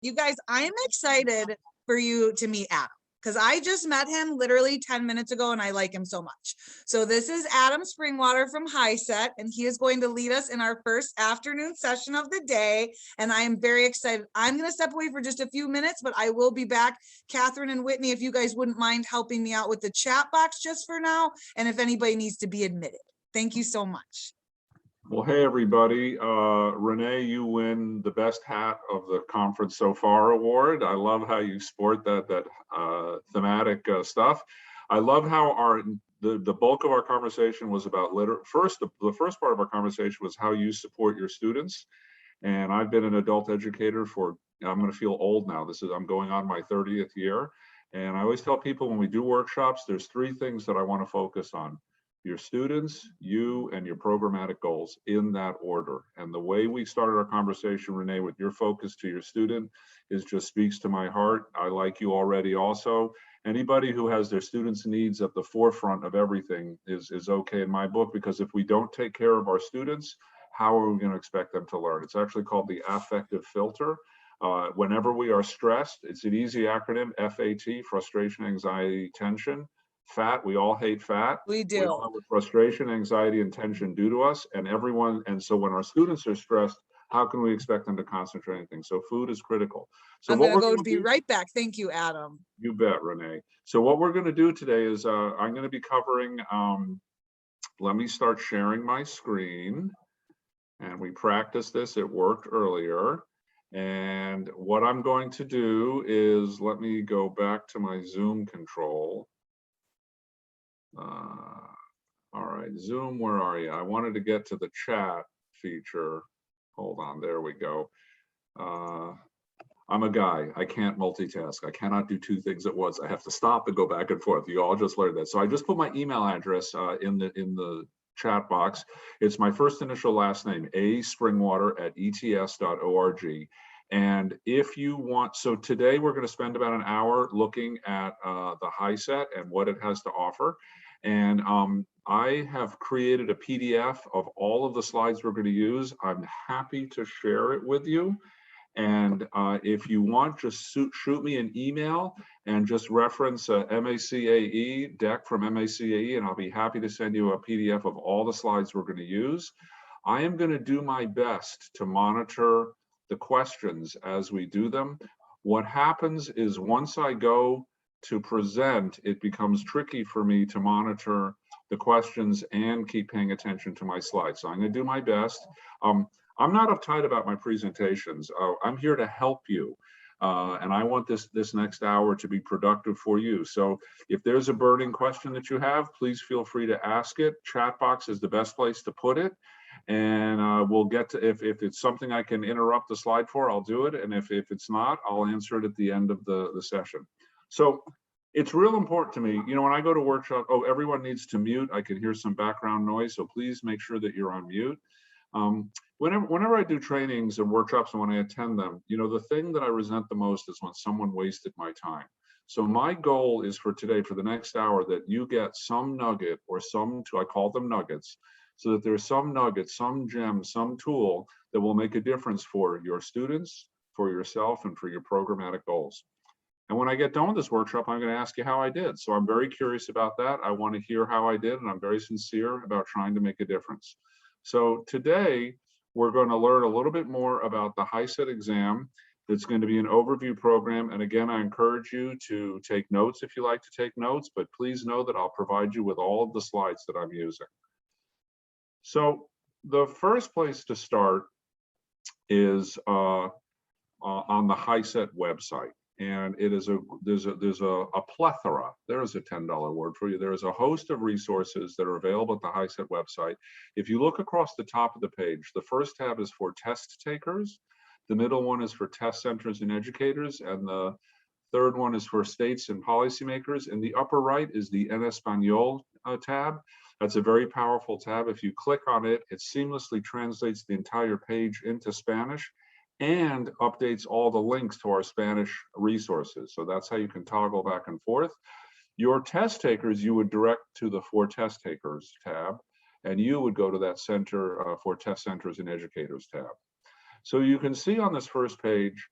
You guys, I'm excited for you to meet Adam because I just met him literally 10 minutes ago and I like him so much. So this is Adam Springwater from HiSET, and he is going to lead us in our first afternoon session of the day. And I am very excited. I'm going to step away for just a few minutes, but I will be back. Catherine and Whitney, if you guys wouldn't mind helping me out with the chat box just for now, and if anybody needs to be admitted. Thank you so much. Well, hey, everybody. Renee, you win the best hat of the conference so far award. I love how you sport that thematic stuff. I love how the bulk of our conversation was about the first part of our conversation was how you support your students. And I've been an adult educator for, I'm going to feel old now. I'm going on my 30th year. And I always tell people when we do workshops, there's 3 things that I want to focus on: your students, you, and your programmatic goals, in that order. And the way we started our conversation, Renee, with your focus to your student just speaks to my heart. I like you already also. Anybody who has their students' needs at the forefront of everything is okay in my book, because if we don't take care of our students, how are we going to expect them to learn? It's actually called the affective filter. Whenever we are stressed, it's an easy acronym, FAT, frustration, anxiety, tension. Fat, we all hate fat. We do. We all know what frustration, anxiety, and tension do to us, and so when our students are stressed, how can we expect them to concentrate on anything? So food is critical. So I'm going to go be right back. Thank you, Adam. You bet, Renee. So what we're going to do today is I'm going to be covering, let me start sharing my screen. And we practiced this, it worked earlier. And what I'm going to do is, let me go back to my Zoom control. All right, Zoom, where are you? I wanted to get to the chat feature. Hold on, there we go. I'm a guy, I can't multitask. I cannot do 2 things at once. I have to stop and go back and forth. You all just learned that. So I just put my email address in the chat box. It's my first initial last name, aspringwater@ets.org. And if you want, so today we're going to spend about an hour looking at the HiSET and what it has to offer. And I have created a PDF of all of the slides we're going to use. I'm happy to share it with you. And if you want, just shoot me an email and just reference MACAE, deck from MACAE, and I'll be happy to send you a PDF of all the slides we're going to use. I am going to do my best to monitor the questions as we do them. What happens is once I go to present, it becomes tricky for me to monitor the questions and keep paying attention to my slides. So I'm going to do my best. I'm not uptight about my presentations. I'm here to help you. And I want this next hour to be productive for you. So if there's a burning question that you have, please feel free to ask it. Chat box is the best place to put it. And we'll get to, if it's something I can interrupt the slide for, I'll do it. And if it's not, I'll answer it at the end of the session. So it's real important to me, you know, when I go to workshop, everyone needs to mute. I can hear some background noise, so please make sure that you're on mute. Whenever I do trainings and workshops and when I attend them, you know, the thing that I resent the most is when someone wasted my time. So my goal is for today, for the next hour, that you get some nugget or I call them nuggets, so that there's some nugget, some gem, some tool that will make a difference for your students, for yourself, and for your programmatic goals. And when I get done with this workshop, I'm going to ask you how I did. So I'm very curious about that. I want to hear how I did, and I'm very sincere about trying to make a difference. So today, we're going to learn a little bit more about the HiSET exam. It's going to be an overview program. And again, I encourage you to take notes if you like to take notes, but please know that I'll provide you with all of the slides that I'm using. So the first place to start is on the HiSET website. And it is there's a plethora, there is a $10 word for you. There is a host of resources that are available at the HiSET website. If you look across the top of the page, the first tab is for test takers. The middle one is for test centers and educators. And the third one is for states and policymakers. And the upper right is the En Español tab. That's a very powerful tab. If you click on it, it seamlessly translates the entire page into Spanish and updates all the links to our Spanish resources. So that's how you can toggle back and forth. Your test takers, you would direct to the For Test Takers tab, and you would go to that center for Test Centers and Educators tab. So you can see on this first page,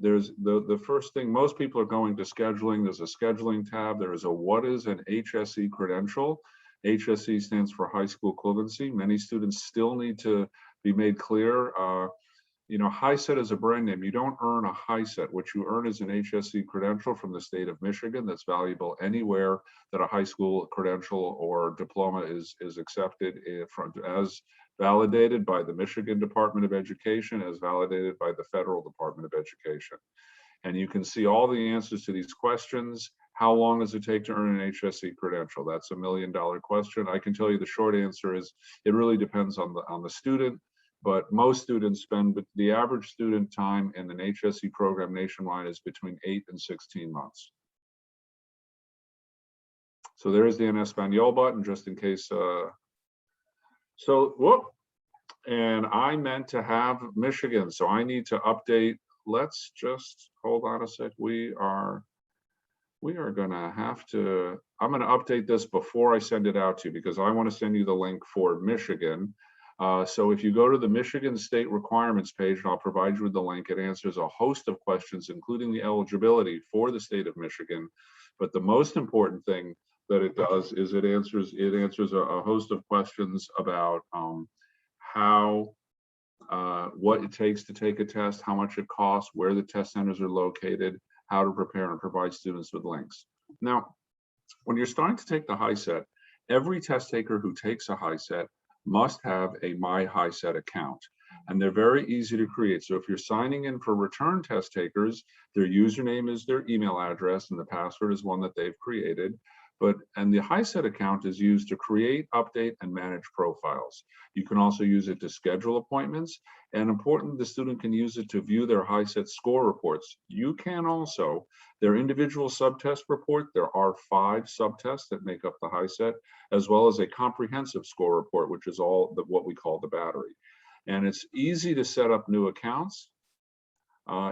There's the first thing, most people are going to scheduling. There's a scheduling tab. There is a what is an HSE credential. HSE stands for high school equivalency. Many students still need to be made clear. You know, HiSET is a brand name. You don't earn a HiSET. What you earn is an HSE credential from the state of Michigan that's valuable anywhere that a high school credential or diploma is accepted as validated by the Michigan Department of Education, as validated by the Federal Department of Education. And you can see all the answers to these questions. How long does it take to earn an HSE credential? That's $1 million question. I can tell you the short answer is it really depends on the student. But most students spend, but the average student time in an HSE program nationwide is between 8 and 16 months. So there is the en español button, just in case. So, whoop, and I meant to have Michigan, so I need to update. Let's just hold on a sec. We are gonna have to, I'm gonna update this before I send it out to you, because I want to send you the link for Michigan. So if you go to the Michigan State Requirements page, and I'll provide you with the link, it answers a host of questions, including the eligibility for the state of Michigan. But the most important thing that it does is it answers a host of questions about what it takes to take a test, how much it costs, where the test centers are located, how to prepare, and provide students with links. Now, when you're starting to take the HiSET, every test taker who takes a HiSET must have a My HiSET account, and they're very easy to create. So if you're signing in for return test takers, their username is their email address and the password is one that they've created. And the HiSET account is used to create, update, and manage profiles. You can also use it to schedule appointments, and important, the student can use it to view their HiSET score reports. You can also, their individual subtest report, there are 5 subtests that make up the HiSET, as well as a comprehensive score report, which is all what we call the battery. And it's easy to set up new accounts.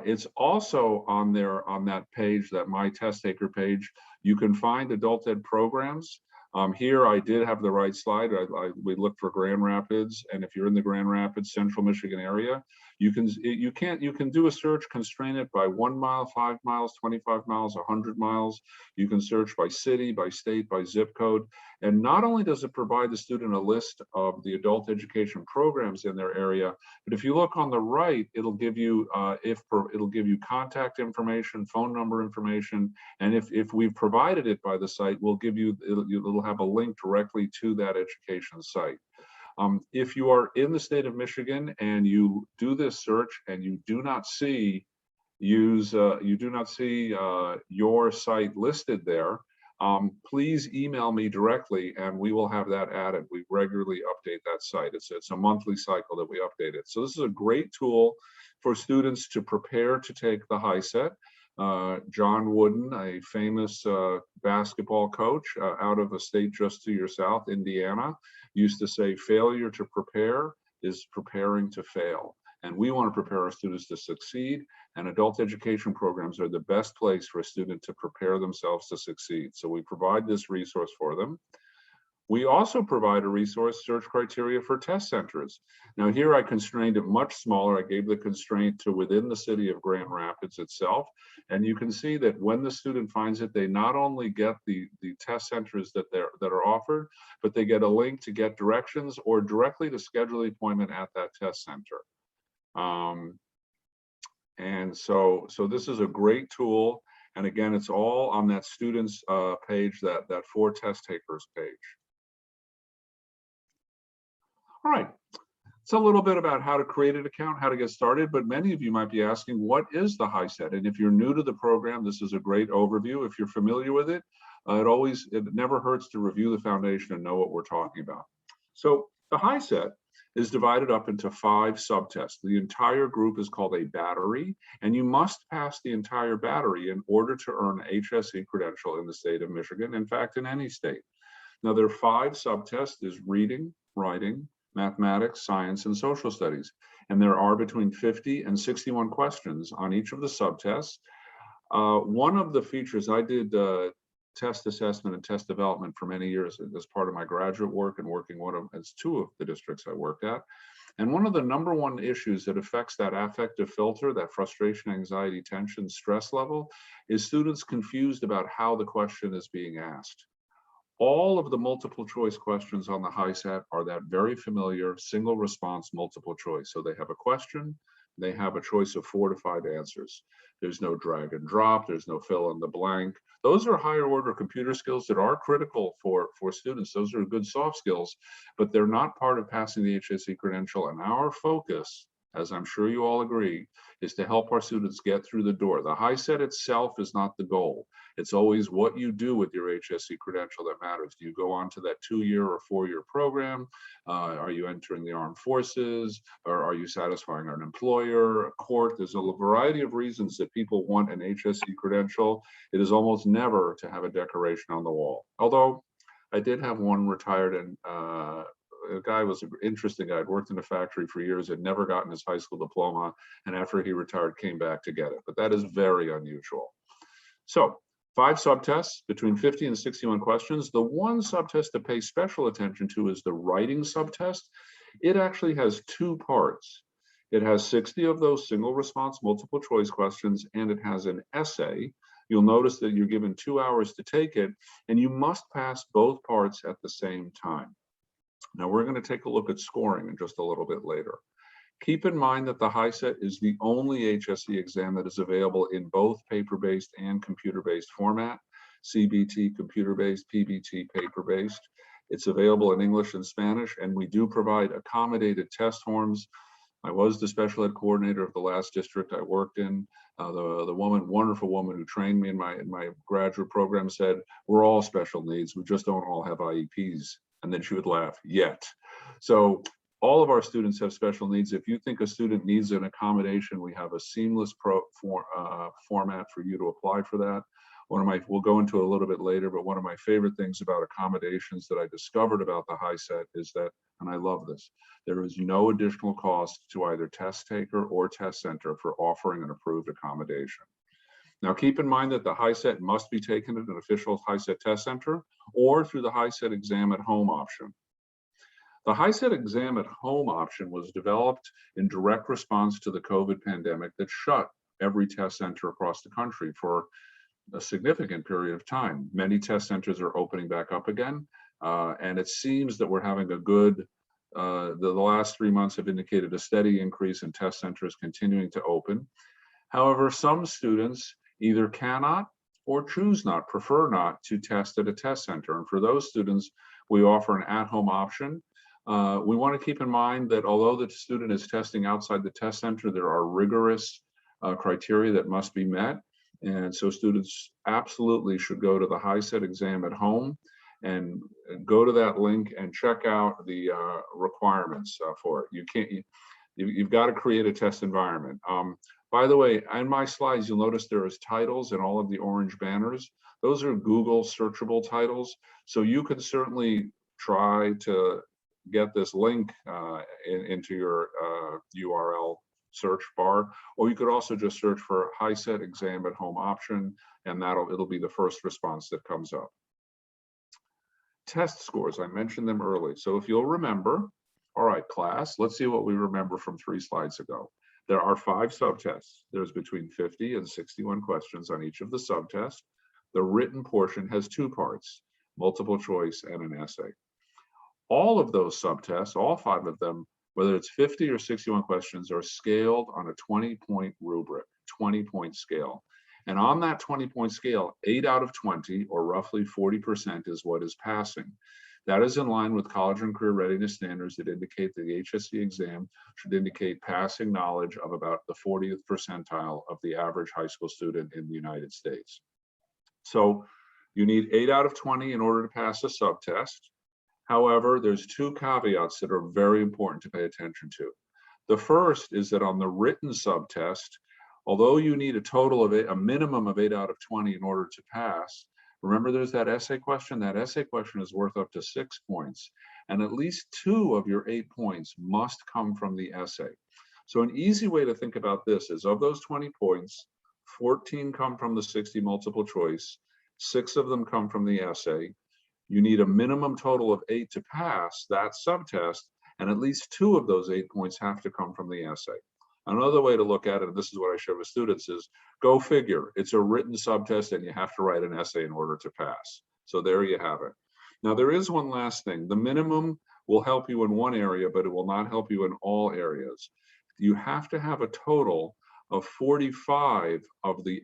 It's also on that page, that My Test Taker page, you can find adult ed programs. Here I did have the right slide. We looked for Grand Rapids, and if you're in the Grand Rapids, Central Michigan area, you can do a search, constrain it by 1 mile, 5 miles, 25 miles, 100 miles. You can search by city, by state, by zip code. And not only does it provide the student a list of the adult education programs in their area, but if you look on the right, it'll give you contact information, phone number information, and if we've provided it by the site, we'll give you, it'll have a link directly to that education site. If you are in the state of Michigan and you do this search and you do not see your site listed there, please email me directly and we will have that added. We regularly update that site. It's a monthly cycle that we update it. So this is a great tool for students to prepare to take the HiSET. John Wooden, a famous basketball coach out of a state just to your south, Indiana, used to say, failure to prepare is preparing to fail. And we want to prepare our students to succeed, and adult education programs are the best place for a student to prepare themselves to succeed. So we provide this resource for them. We also provide a resource, search criteria for test centers. Now here I constrained it much smaller. I gave the constraint to within the city of Grand Rapids itself. And you can see that when the student finds it, they not only get the test centers that are offered, but they get a link to get directions or directly to schedule the appointment at that test center. And so this is a great tool. And again, it's all on that students page, that for test takers page. All right, it's a little bit about how to create an account, how to get started, but many of you might be asking, what is the HiSET? And if you're new to the program, this is a great overview. If you're familiar with it, it never hurts to review the foundation and know what we're talking about. So the HiSET is divided up into 5 subtests. The entire group is called a battery, and you must pass the entire battery in order to earn an HSE credential in the state of Michigan, in fact, in any state. Now, there are 5 subtests. There's reading, writing, mathematics, science, and social studies. And there are between 50 and 61 questions on each of the subtests. One of the features, I did test assessment and test development for many years as part of my graduate work and working as 2 of the districts I worked at. And one of the number one issues that affects that affective filter, that frustration, anxiety, tension, stress level, is students confused about how the question is being asked. All of the multiple choice questions on the HiSET are that very familiar single response multiple choice. So they have a question, they have a choice of 4 to 5 answers. There's no drag and drop, there's no fill in the blank. Those are higher order computer skills that are critical for students. Those are good soft skills, but they're not part of passing the HSE credential. And our focus, as I'm sure you all agree, is to help our students get through the door. The HiSET itself is not the goal. It's always what you do with your HSE credential that matters. Do you go on to that 2-year or 4-year program? Are you entering the armed forces? Or are you satisfying an employer, a court? There's a variety of reasons that people want an HSE credential. It is almost never to have a decoration on the wall. Although I did have one retired, and a guy was an interesting guy. I'd worked in a factory for years, had never gotten his high school diploma, and after he retired, came back to get it. But that is very unusual. So 5 subtests between 50 and 61 questions. The one subtest to pay special attention to is the writing subtest. It actually has 2 parts. It has 60 of those single response multiple choice questions, and it has an essay. You'll notice that you're given 2 hours to take it, and you must pass both parts at the same time. Now we're going to take a look at scoring in just a little bit later. Keep in mind that the HiSET is the only HSE exam that is available in both paper-based and computer-based format. CBT computer-based, PBT paper-based. It's available in English and Spanish, and we do provide accommodated test forms. I was the special ed coordinator of the last district I worked in. The wonderful woman who trained me in my graduate program said, "We're all special needs. We just don't all have IEPs." And then she would laugh, "Yet." So all of our students have special needs. If you think a student needs an accommodation, we have a seamless format for you to apply for that. We'll go into it a little bit later, but one of my favorite things about accommodations that I discovered about the HiSET is that, and I love this, there is no additional cost to either test taker or test center for offering an approved accommodation. Now, keep in mind that the HiSET must be taken at an official HiSET test center or through the HiSET exam at home option. The HiSET exam at home option was developed in direct response to the COVID pandemic that shut every test center across the country for a significant period of time. Many test centers are opening back up again, and it seems that we're having a good, the last 3 months have indicated a steady increase in test centers continuing to open. However, some students either cannot or choose not, prefer not to test at a test center. And for those students, we offer an at-home option. We want to keep in mind that although the student is testing outside the test center, there are rigorous criteria that must be met. And so students absolutely should go to the HiSET exam at home and go to that link and check out the requirements for it. You've got to create a test environment. By the way, in my slides, you'll notice there is titles and all of the orange banners. Those are Google searchable titles. So you can certainly try to get this link into your URL search bar, or you could also just search for HiSET exam at home option, and it'll be the first response that comes up. Test scores, I mentioned them early. So if you'll remember, all right, class, let's see what we remember from 3 slides ago. There are 5 subtests. There's between 50 and 61 questions on each of the subtests. The written portion has 2 parts, multiple choice and an essay. All of those subtests, all 5 of them, whether it's 50 or 61 questions, are scaled on a 20-point rubric, 20-point scale. And on that 20-point scale, 8 out of 20, or roughly 40%, is what is passing. That is in line with college and career readiness standards that indicate that the HSE exam should indicate passing knowledge of about the 40th percentile of the average high school student in the United States. So you need 8 out of 20 in order to pass a subtest. However, there's 2 caveats that are very important to pay attention to. The first is that on the written subtest, although you need a minimum of 8 out of 20 in order to pass, remember there's that essay question. That essay question is worth up to 6 points, and at least 2 of your 8 points must come from the essay. So an easy way to think about this is, of those 20 points, 14 come from the 60 multiple choice, 6 of them come from the essay. You need a minimum total of 8 to pass that subtest, And at least 2 of those 8 points have to come from the essay. Another way to look at it, and this is what I share with students, is go figure. It's a written subtest and you have to write an essay in order to pass. So there you have it. Now there is one last thing. The minimum will help you in one area, but it will not help you in all areas. You have to have a total of 45 of the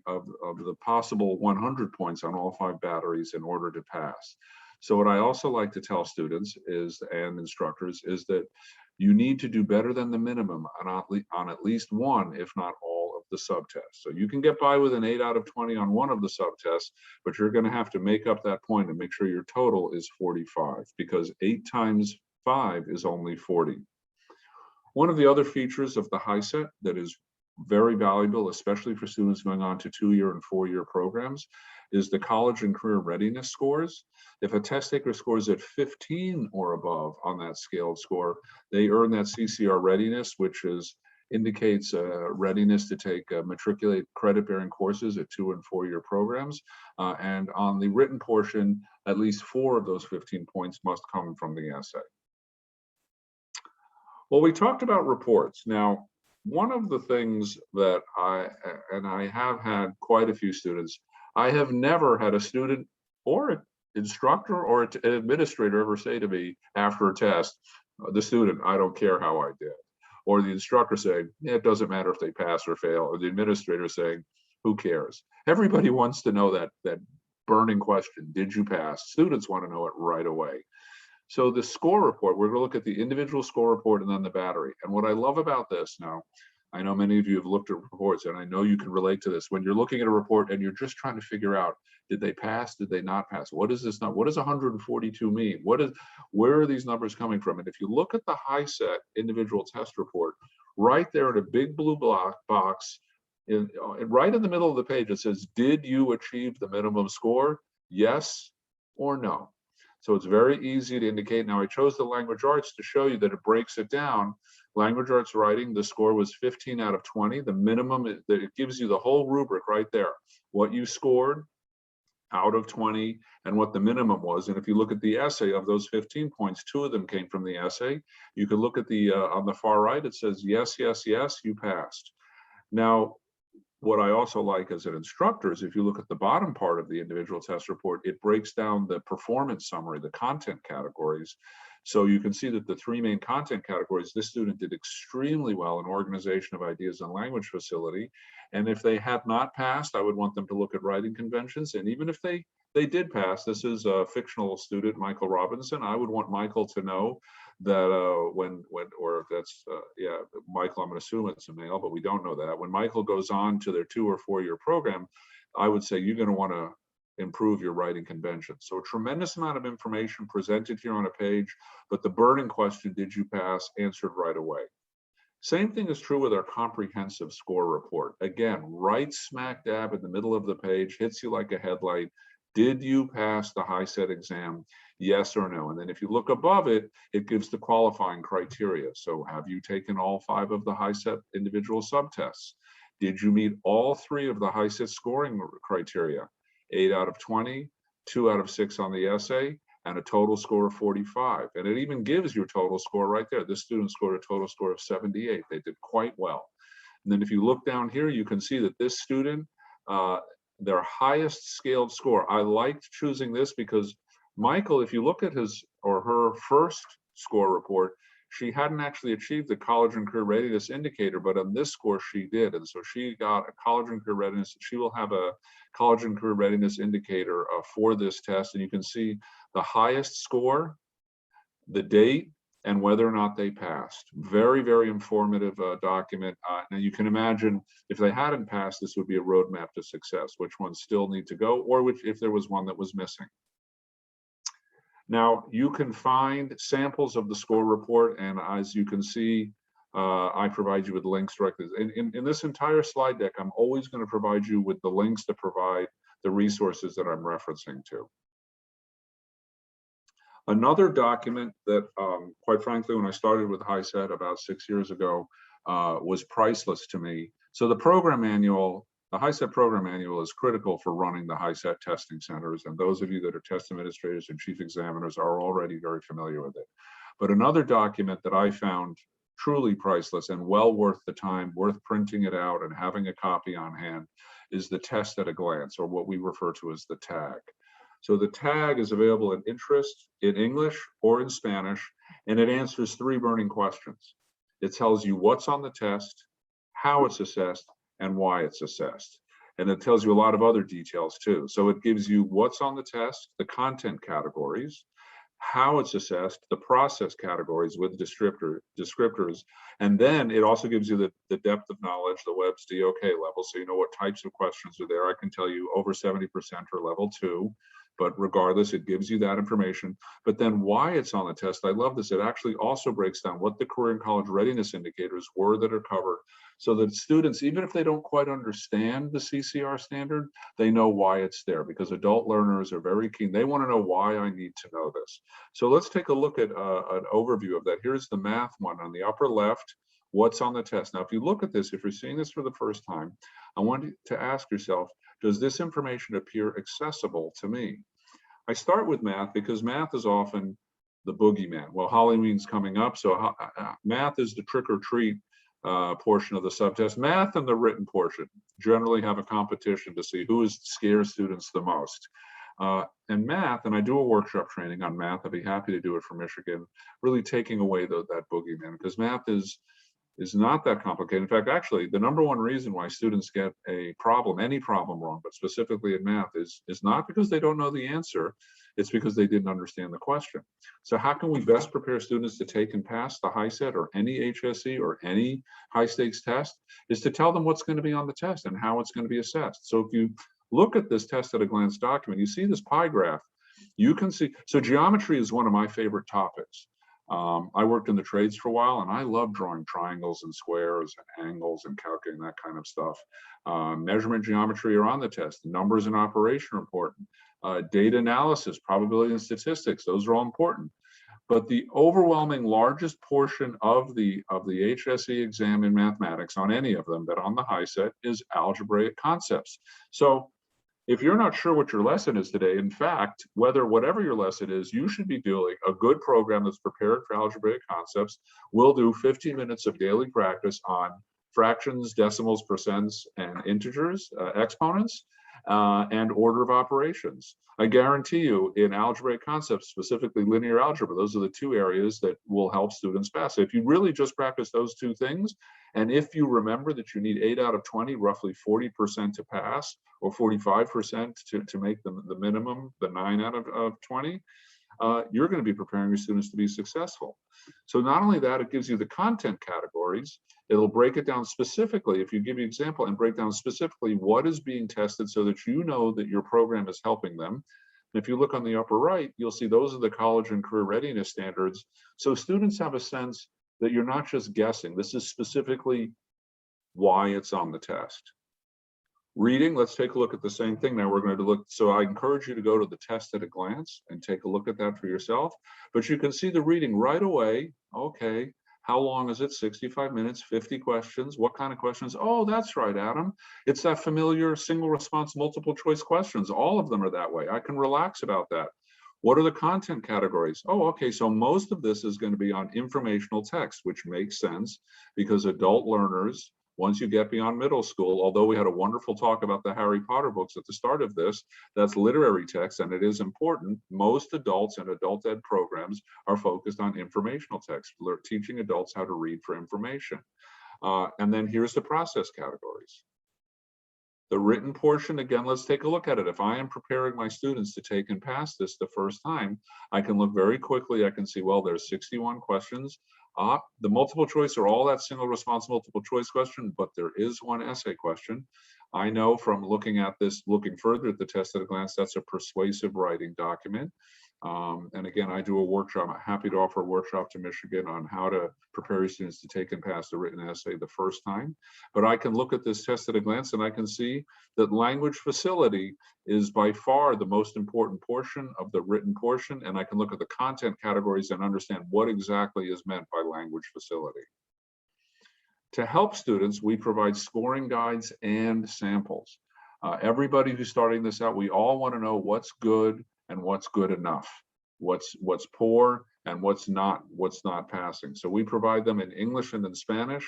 possible 100 points on all 5 batteries in order to pass. So what I also like to tell students is, and instructors, is that you need to do better than the minimum on at least one, if not all, of the subtests. So you can get by with an 8 out of 20 on one of the subtests, but you're going to have to make up that point and make sure your total is 45, because 8 times 5 is only 40. One of the other features of the HiSET that is very valuable, especially for students going on to 2-year and 4-year programs, is the college and career readiness scores. If a test taker scores at 15 or above on that scaled score, they earn that CCR readiness, which indicates readiness to take matriculate credit-bearing courses at 2- and 4-year programs. And on the written portion, at least 4 of those 15 points must come from the essay. Well, we talked about reports. Now, one of the things that I have had quite a few students, I have never had a student or an instructor or an administrator ever say to me after a test, the student, I don't care how I did. Or the instructor saying, yeah, it doesn't matter if they pass or fail. Or the administrator saying, who cares? Everybody wants to know that burning question, did you pass? Students want to know it right away. So the score report, we're going to look at the individual score report and then the battery. And what I love about this now, I know many of you have looked at reports, and I know you can relate to this. When you're looking at a report and you're just trying to figure out, did they pass? Did they not pass? What is this number? What does 142 mean? Where are these numbers coming from? And if you look at the HiSET individual test report, right there in a big blue box, right in the middle of the page, it says, did you achieve the minimum score? Yes or no? So it's very easy to indicate. Now I chose the language arts to show you that it breaks it down. Language arts writing, the score was 15 out of 20. The minimum, it gives you the whole rubric right there. What you scored out of 20 and what the minimum was. And if you look at the essay, of those 15 points, 2 of them came from the essay. You can look at the, on the far right, it says, yes, yes, yes, you passed. Now, what I also like as an instructor is if you look at the bottom part of the individual test report, it breaks down the performance summary, the content categories. So you can see that the 3 main content categories, this student did extremely well in organization of ideas and language facility. And if they had not passed, I would want them to look at writing conventions. And even if they did pass, this is a fictional student, Michael Robinson, I would want Michael to know that or if that's, yeah, Michael, I'm going to assume it's a male, but we don't know that. When Michael goes on to their 2- or 4-year program, I would say you're going to want to improve your writing convention. So a tremendous amount of information presented here on a page, but the burning question, did you pass, answered right away. Same thing is true with our comprehensive score report. Again, right smack dab in the middle of the page, hits you like a headlight. Did you pass the HiSET exam? Yes or no? And then if you look above it, it gives the qualifying criteria. So have you taken all 5 of the HiSET individual subtests? Did you meet all 3 of the HiSET scoring criteria? 8 out of 20, 2 out of 6 on the essay, and a total score of 45. And it even gives your total score right there. This student scored a total score of 78. They did quite well. And then if you look down here, you can see that this student, their highest scaled score, I liked choosing this because Michael, if you look at his or her first score report, she hadn't actually achieved the college and career readiness indicator, but on this score she did. And so she got a college and career readiness. She will have a college and career readiness indicator for this test. And you can see the highest score, the date, and whether or not they passed. Very, very informative document. Now you can imagine if they hadn't passed, this would be a roadmap to success, which ones still need to go, or which if there was one that was missing. Now you can find samples of the score report, and as you can see, I provide you with links directly. In this entire slide deck, I'm always going to provide you with the links to provide the resources that I'm referencing to. Another document that, quite frankly, when I started with HiSET about 6 years ago, was priceless to me. So the program manual, the HiSET program manual is critical for running the HiSET testing centers. And those of you that are test administrators and chief examiners are already very familiar with it. But another document that I found truly priceless and well worth the time, worth printing it out and having a copy on hand, is the test at a glance, or what we refer to as the tag. So the tag is available in interest, in English, or in Spanish, and it answers 3 burning questions. It tells you what's on the test, how it's assessed, and why it's assessed. And it tells you a lot of other details too. So it gives you what's on the test, the content categories, how it's assessed, the process categories with descriptors, and then it also gives you the depth of knowledge, the Webb's DOK level, so you know what types of questions are there. I can tell you over 70% are level 2, but regardless, it gives you that information. But then why it's on the test, I love this, it actually also breaks down what the career and college readiness indicators were that are covered, so that students, even if they don't quite understand the CCR standard, they know why it's there, because adult learners are very keen. They want to know why I need to know this. So let's take a look at an overview of that. Here's the math one on the upper left, what's on the test. Now, if you look at this, if you're seeing this for the first time, I want you to ask yourself, does this information appear accessible to me? I start with math because math is often the boogeyman. Well, Halloween's coming up, so math is the trick or treat portion of the subtest. Math and the written portion generally have a competition to see who scares students the most. And math, and I do a workshop training on math, I'd be happy to do it for Michigan, really taking away that boogeyman, because math is not that complicated. In fact, actually, the number one reason why students get a problem, any problem wrong, but specifically in math, is not because they don't know the answer, it's because they didn't understand the question. So how can we best prepare students to take and pass the HiSET or any HSE or any high stakes test, is to tell them what's going to be on the test and how it's going to be assessed. So if you look at this test at a glance document, you see this pie graph, you can see, so geometry is one of my favorite topics. I worked in the trades for a while, and I love drawing triangles and squares and angles and calculating that kind of stuff. Measurement geometry are on the test. Numbers and operation are important. Data analysis, probability and statistics, those are all important. But the overwhelming largest portion of the HSE exam in mathematics on any of them, but on the HiSET, is algebraic concepts. So if you're not sure what your lesson is today, in fact, whatever your lesson is, you should be doing a good program that's prepared for algebraic concepts. We'll do 15 minutes of daily practice on fractions, decimals, percents, and integers, exponents, and order of operations. I guarantee you in algebraic concepts, specifically linear algebra, those are the 2 areas that will help students pass. If you really just practice those 2 things, and if you remember that you need 8 out of 20, roughly 40% to pass, or 45% to make the minimum, the 9 out of 20, you're going to be preparing your students to be successful. So not only that, it gives you the content categories. It'll break it down specifically. If you give you an example and break down specifically what is being tested so that you know that your program is helping them. And if you look on the upper right, you'll see those are the college and career readiness standards. So students have a sense that you're not just guessing. This is specifically why it's on the test. Reading, let's take a look at the same thing. Now we're going to look, so I encourage you to go to the test at a glance and take a look at that for yourself. But you can see the reading right away. Okay, how long is it? 65 minutes, 50 questions. What kind of questions? Oh, that's right, Adam. It's that familiar single response, multiple choice questions. All of them are that way. I can relax about that. What are the content categories? Oh, okay, so most of this is going to be on informational text, which makes sense because adult learners, once you get beyond middle school, although we had a wonderful talk about the Harry Potter books at the start of this, that's literary text and it is important. Most adults and adult ed programs are focused on informational text, teaching adults how to read for information. And then here's the process categories. The written portion, again, let's take a look at it. If I am preparing my students to take and pass this the first time, I can look very quickly. I can see, well, there's 61 questions. The multiple choice are all that single response multiple choice question, but there is one essay question. I know from looking at this, looking further at the test at a glance, that's a persuasive writing document. And again, I do a workshop. I'm happy to offer a workshop to Michigan on how to prepare your students to take and pass the written essay the first time. But I can look at this test at a glance and I can see that language facility is by far the most important portion of the written portion. And I can look at the content categories and understand what exactly is meant by language facility. To help students, we provide scoring guides and samples. Everybody who's starting this out, we all want to know what's good and what's good enough, what's poor and what's not passing. So we provide them in English and in Spanish,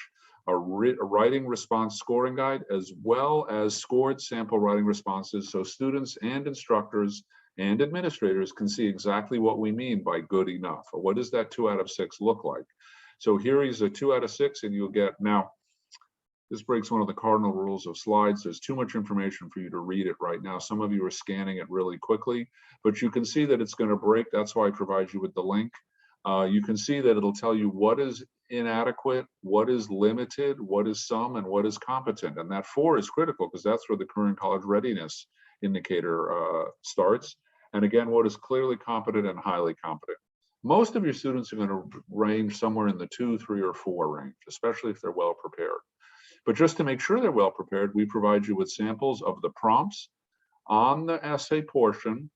a writing response scoring guide, as well as scored sample writing responses, so students and instructors and administrators can see exactly what we mean by good enough, or what does that 2 out of 6 look like. So here is a 2 out of 6, and you'll get, now, this breaks one of the cardinal rules of slides. There's too much information for you to read it right now. Some of you are scanning it really quickly, but you can see that it's going to break. That's why I provide you with the link. You can see that it'll tell you what is inadequate, what is limited, what is some, and what is competent. And that 4 is critical because that's where the current college readiness indicator starts. And again, what is clearly competent and highly competent. Most of your students are going to range somewhere in the 2, 3, or 4 range, especially if they're well prepared. But just to make sure they're well prepared, we provide you with samples of the prompts on the essay portion.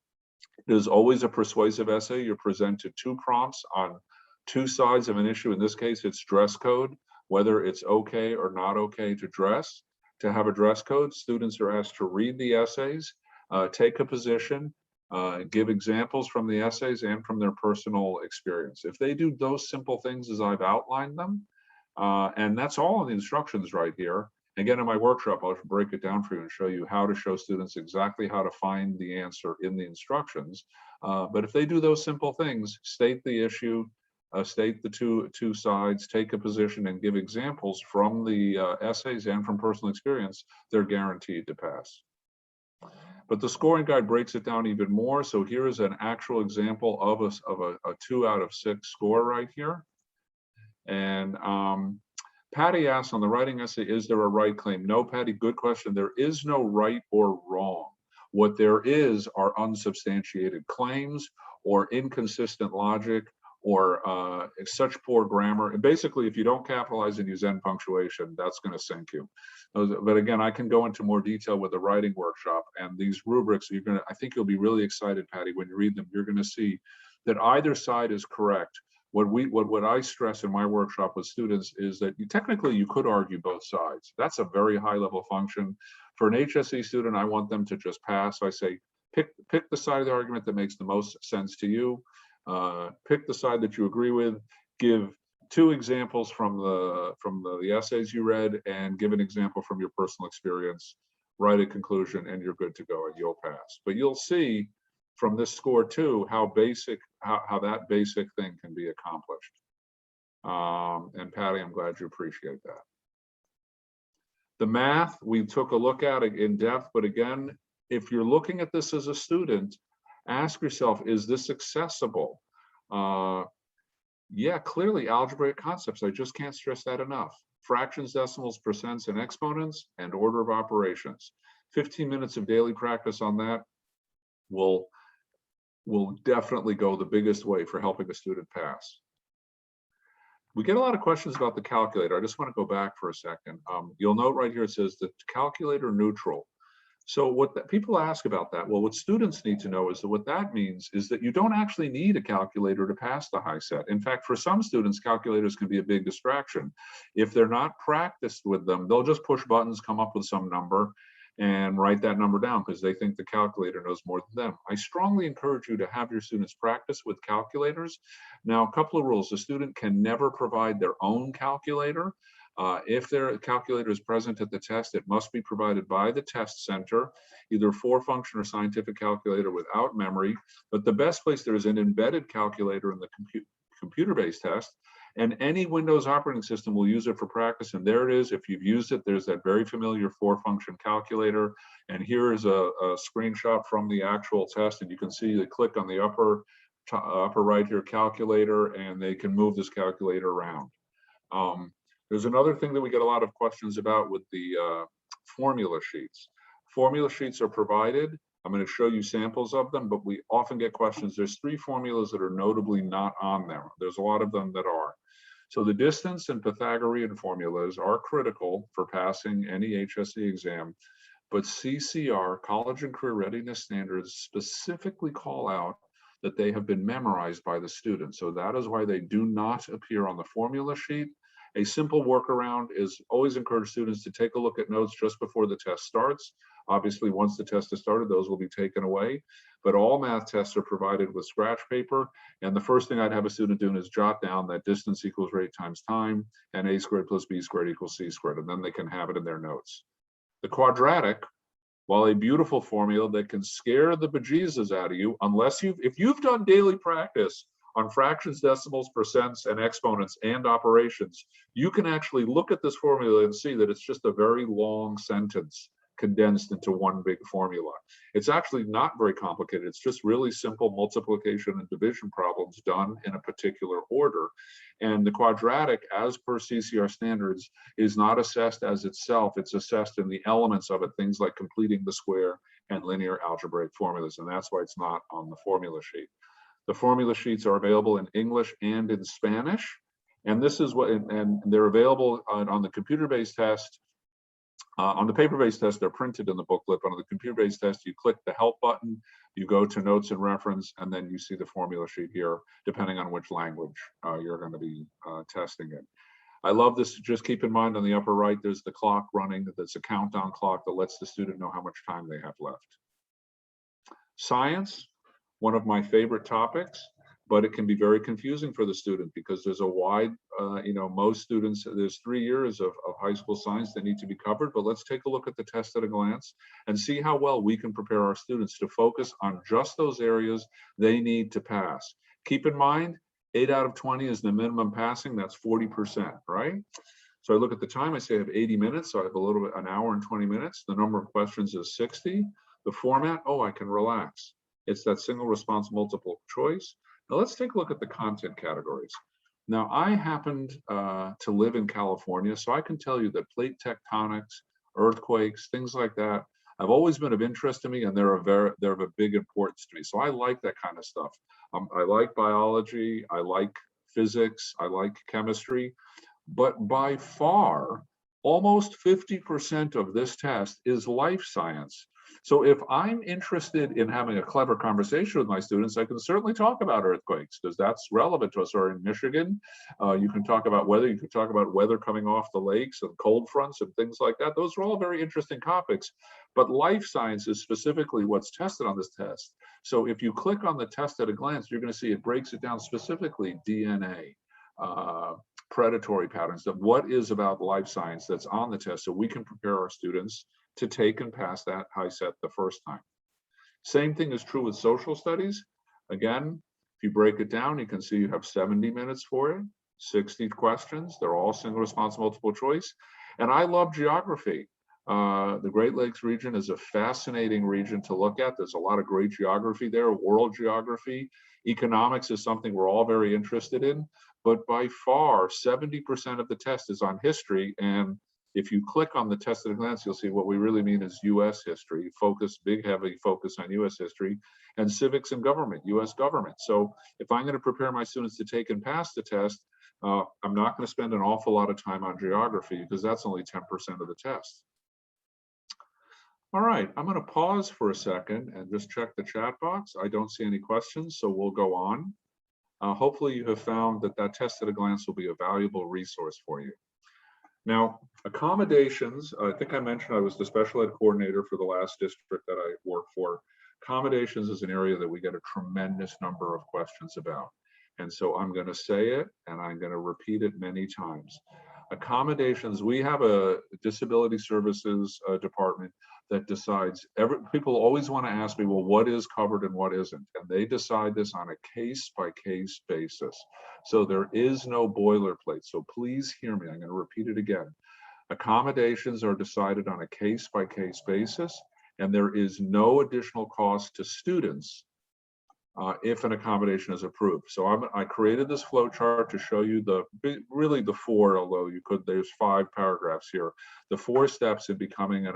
There's always a persuasive essay. You're presented 2 prompts on 2 sides of an issue. In this case, it's dress code, whether it's okay or not okay to dress. To have a dress code, students are asked to read the essays, take a position, give examples from the essays and from their personal experience. If they do those simple things as I've outlined them, and that's all in the instructions right here. Again, in my workshop, I'll break it down for you and show you how to show students exactly how to find the answer in the instructions. But if they do those simple things, state the issue, state the two sides, take a position, and give examples from the essays and from personal experience, they're guaranteed to pass. But the scoring guide breaks it down even more. So here is an actual example of a 2 out of 6 score right here. And Patty asked on the writing essay, is there a right claim? No, Patty, good question. There is no right or wrong. What there is are unsubstantiated claims or inconsistent logic or such poor grammar. And basically, if you don't capitalize and use end punctuation, that's going to sink you. But again, I can go into more detail with the writing workshop and these rubrics. I think you'll be really excited, Patty, when you read them. You're going to see that either side is correct. What I stress in my workshop with students is that technically you could argue both sides. That's a very high level function. For an HSE student, I want them to just pass. I say, pick the side of the argument that makes the most sense to you. Pick the side that you agree with. Give 2 examples from the essays you read, and give an example from your personal experience. Write a conclusion, and you're good to go, and you'll pass. But you'll see from this score too how that basic thing can be accomplished. And Patty, I'm glad you appreciate that. The math, we took a look at it in depth, but again, if you're looking at this as a student, ask yourself, is this accessible? Yeah, clearly algebraic concepts. I just can't stress that enough. Fractions, decimals, percents, and exponents, and order of operations. 15 minutes of daily practice on that will definitely go the biggest way for helping a student pass. We get a lot of questions about the calculator. I just want to go back for a second. You'll note right here, it says the calculator neutral. So what people ask about that, well, what students need to know is that what that means is that you don't actually need a calculator to pass the HiSET. In fact, for some students, calculators can be a big distraction. If they're not practiced with them, they'll just push buttons, come up with some number, and write that number down because they think the calculator knows more than them. I strongly encourage you to have your students practice with calculators. Now, a couple of rules. The student can never provide their own calculator. If their calculator is present at the test, it must be provided by the test center, either 4-function or scientific calculator without memory. But the best place, there is an embedded calculator in the computer-based test, and any Windows operating system will use it for practice. And there it is. If you've used it, there's that very familiar 4-function calculator. And here is a screenshot from the actual test. And you can see they click on the upper right here, calculator, and they can move this calculator around. There's another thing that we get a lot of questions about with the formula sheets. Formula sheets are provided. I'm going to show you samples of them, but we often get questions. There's 3 formulas that are notably not on there. There's a lot of them that are. So the distance and Pythagorean formulas are critical for passing any HSE exam, but CCR, College and Career Readiness Standards, specifically call out that they have been memorized by the student. So that is why they do not appear on the formula sheet. A simple workaround is always encourage students to take a look at notes just before the test starts. Obviously, once the test is started, those will be taken away. But all math tests are provided with scratch paper. And the first thing I'd have a student do is jot down that distance equals rate times time, and a squared plus b squared equals c squared, and then they can have it in their notes. The quadratic, while a beautiful formula that can scare the bejesus out of you, if you've done daily practice on fractions, decimals, percents, and exponents and operations, you can actually look at this formula and see that it's just a very long sentence condensed into one big formula. It's actually not very complicated. It's just really simple multiplication and division problems done in a particular order. And the quadratic, as per CCR standards, is not assessed as itself. It's assessed in the elements of it, things like completing the square and linear algebraic formulas. And that's why it's not on the formula sheet. The formula sheets are available in English and in Spanish. And this is what, and they're available on the computer-based test. On the paper-based test, they're printed in the booklet, but on the computer-based test, you click the help button, you go to notes and reference, and then you see the formula sheet here, depending on which language you're going to be testing it. I love this. Just keep in mind on the upper right, there's the clock running. That's a countdown clock that lets the student know how much time they have left. Science, one of my favorite topics, but it can be very confusing for the student because there's a wide, most students, there's 3 years of high school science that need to be covered, but let's take a look at the test at a glance and see how well we can prepare our students to focus on just those areas they need to pass. Keep in mind, 8 out of 20 is the minimum passing, that's 40%, right? So I look at the time, I say I have 80 minutes, so I have a little bit, an hour and 20 minutes. The number of questions is 60. The format, oh, I can relax. It's that single response multiple choice. Now let's take a look at the content categories. Now I happened to live in California, so I can tell you that plate tectonics, earthquakes, things like that, have always been of interest to me, and they're of a big importance to me. So I like that kind of stuff. I like biology, I like physics, I like chemistry, but by far, almost 50% of this test is life science. So if I'm interested in having a clever conversation with my students, I can certainly talk about earthquakes because that's relevant to us. Or in Michigan, you can talk about weather. You can talk about weather coming off the lakes and cold fronts and things like that. Those are all very interesting topics. But life science is specifically what's tested on this test. So if you click on the test at a glance, you're going to see it breaks it down specifically DNA, predatory patterns, that what is about life science that's on the test so we can prepare our students to take and pass that HiSET the first time. Same thing is true with social studies. Again, if you break it down, you can see you have 70 minutes for it, 60 questions. They're all single response multiple choice. And I love geography. The Great Lakes region is a fascinating region to look at. There's a lot of great geography there, world geography. Economics is something we're all very interested in, but by far 70% of the test is on history. And if you click on the test at a glance, you'll see what we really mean is US history, big, heavy focus on US history, and civics and government, US government. So if I'm going to prepare my students to take and pass the test, I'm not going to spend an awful lot of time on geography because that's only 10% of the test. All right, I'm going to pause for a second and just check the chat box. I don't see any questions, so we'll go on. Hopefully you have found that that test at a glance will be a valuable resource for you. Now, accommodations, I think I mentioned I was the special ed coordinator for the last district that I worked for. Accommodations is an area that we get a tremendous number of questions about. And so I'm going to say it and I'm going to repeat it many times. Accommodations, we have a disability services department that decides, people always want to ask me, well, what is covered and what isn't? And they decide this on a case-by-case basis. So there is no boilerplate. So please hear me, I'm going to repeat it again. Accommodations are decided on a case-by-case basis, and there is no additional cost to students if an accommodation is approved. So I created this flow chart to show you really the four, although there's 5 paragraphs here, the 4 steps in becoming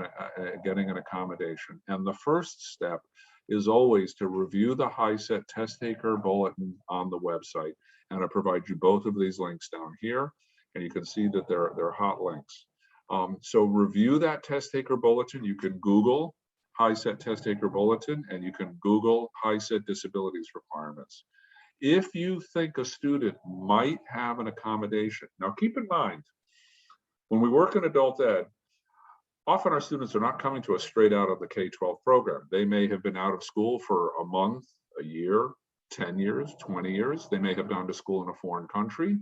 getting an accommodation. And the first step is always to review the HiSET test taker bulletin on the website. And I provide you both of these links down here, and you can see that they're hot links. So review that test taker bulletin. You can Google HiSET test taker bulletin, and you can Google HiSET disabilities requirements. If you think a student might have an accommodation, now keep in mind, when we work in adult ed, often our students are not coming to us straight out of the K-12 program. They may have been out of school for a month, a year, 10 years, 20 years. They may have gone to school in a foreign country.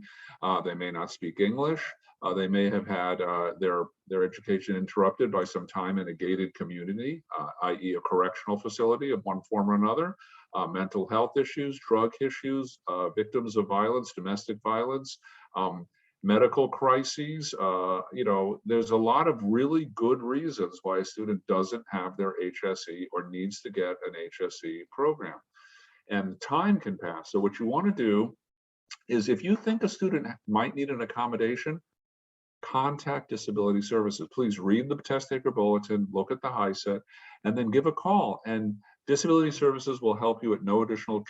They may not speak English. They may have had their education interrupted by some time in a gated community, i.e. a correctional facility of one form or another, mental health issues, drug issues, victims of violence, domestic violence, medical crises. There's a lot of really good reasons why a student doesn't have their HSE or needs to get an HSE program. And time can pass. So what you want to do is, if you think a student might need an accommodation, contact Disability Services. Please read the test taker bulletin, look at the HiSET, and then give a call. And Disability Services will help you at no additional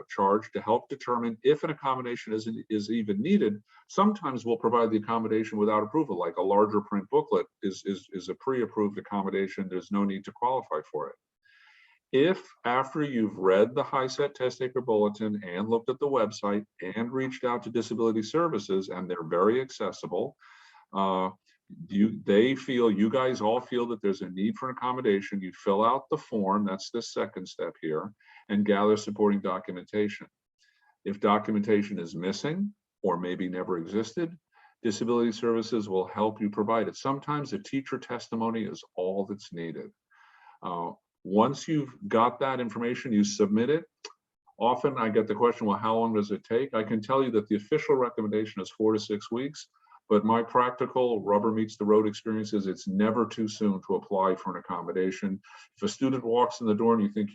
charge to help determine if an accommodation is even needed. Sometimes we'll provide the accommodation without approval, like a larger print booklet is a pre-approved accommodation. There's no need to qualify for it. If after you've read the HiSET test taker bulletin and looked at the website and reached out to Disability Services, and they're very accessible, you guys all feel that there's a need for an accommodation, you fill out the form, that's the second step here, and gather supporting documentation. If documentation is missing or maybe never existed, Disability Services will help you provide it. Sometimes a teacher testimony is all that's needed. Once you've got that information, you submit it. Often I get the question, well, how long does it take? I can tell you that the official recommendation is 4 to 6 weeks, but my practical rubber meets the road experience is it's never too soon to apply for an accommodation. If a student walks in the door and you think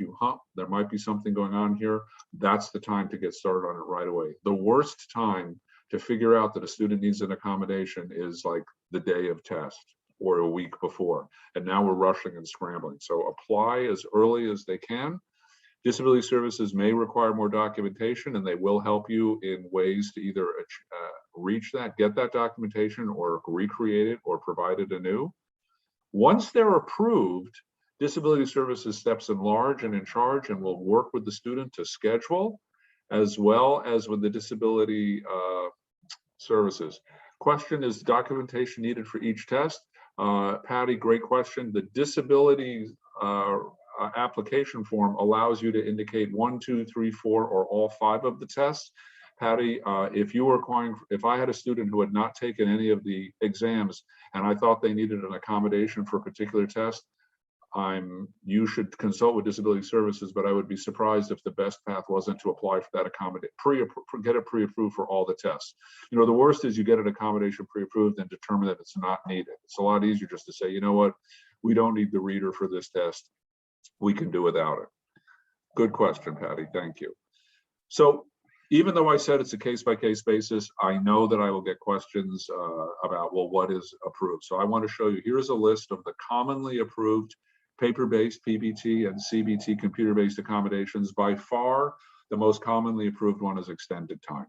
there might be something going on here, that's the time to get started on it right away. The worst time to figure out that a student needs an accommodation is like the day of test or a week before. And now we're rushing and scrambling. So apply as early as they can. Disability Services may require more documentation, and they will help you in ways to either reach that, get that documentation, or recreate it or provide it anew. Once they're approved, Disability Services steps in large and in charge and will work with the student to schedule, as well as with the Disability Services. Question, is documentation needed for each test? Patty, great question. The disability application form allows you to indicate 1, 2, 3, 4, or all 5 of the tests. Patty, if I had a student who had not taken any of the exams and I thought they needed an accommodation for a particular test, you should consult with Disability Services, but I would be surprised if the best path wasn't to apply for that accommodation, get it pre-approved for all the tests. The worst is you get an accommodation pre-approved and determine that it's not needed. It's a lot easier just to say, you know what, we don't need the reader for this test. We can do without it. Good question, Patty, thank you. So even though I said it's a case-by-case basis, I know that I will get questions about, well, what is approved? So I want to show you, here's a list of the commonly approved paper-based PBT and CBT computer-based accommodations. By far, the most commonly approved one is extended time.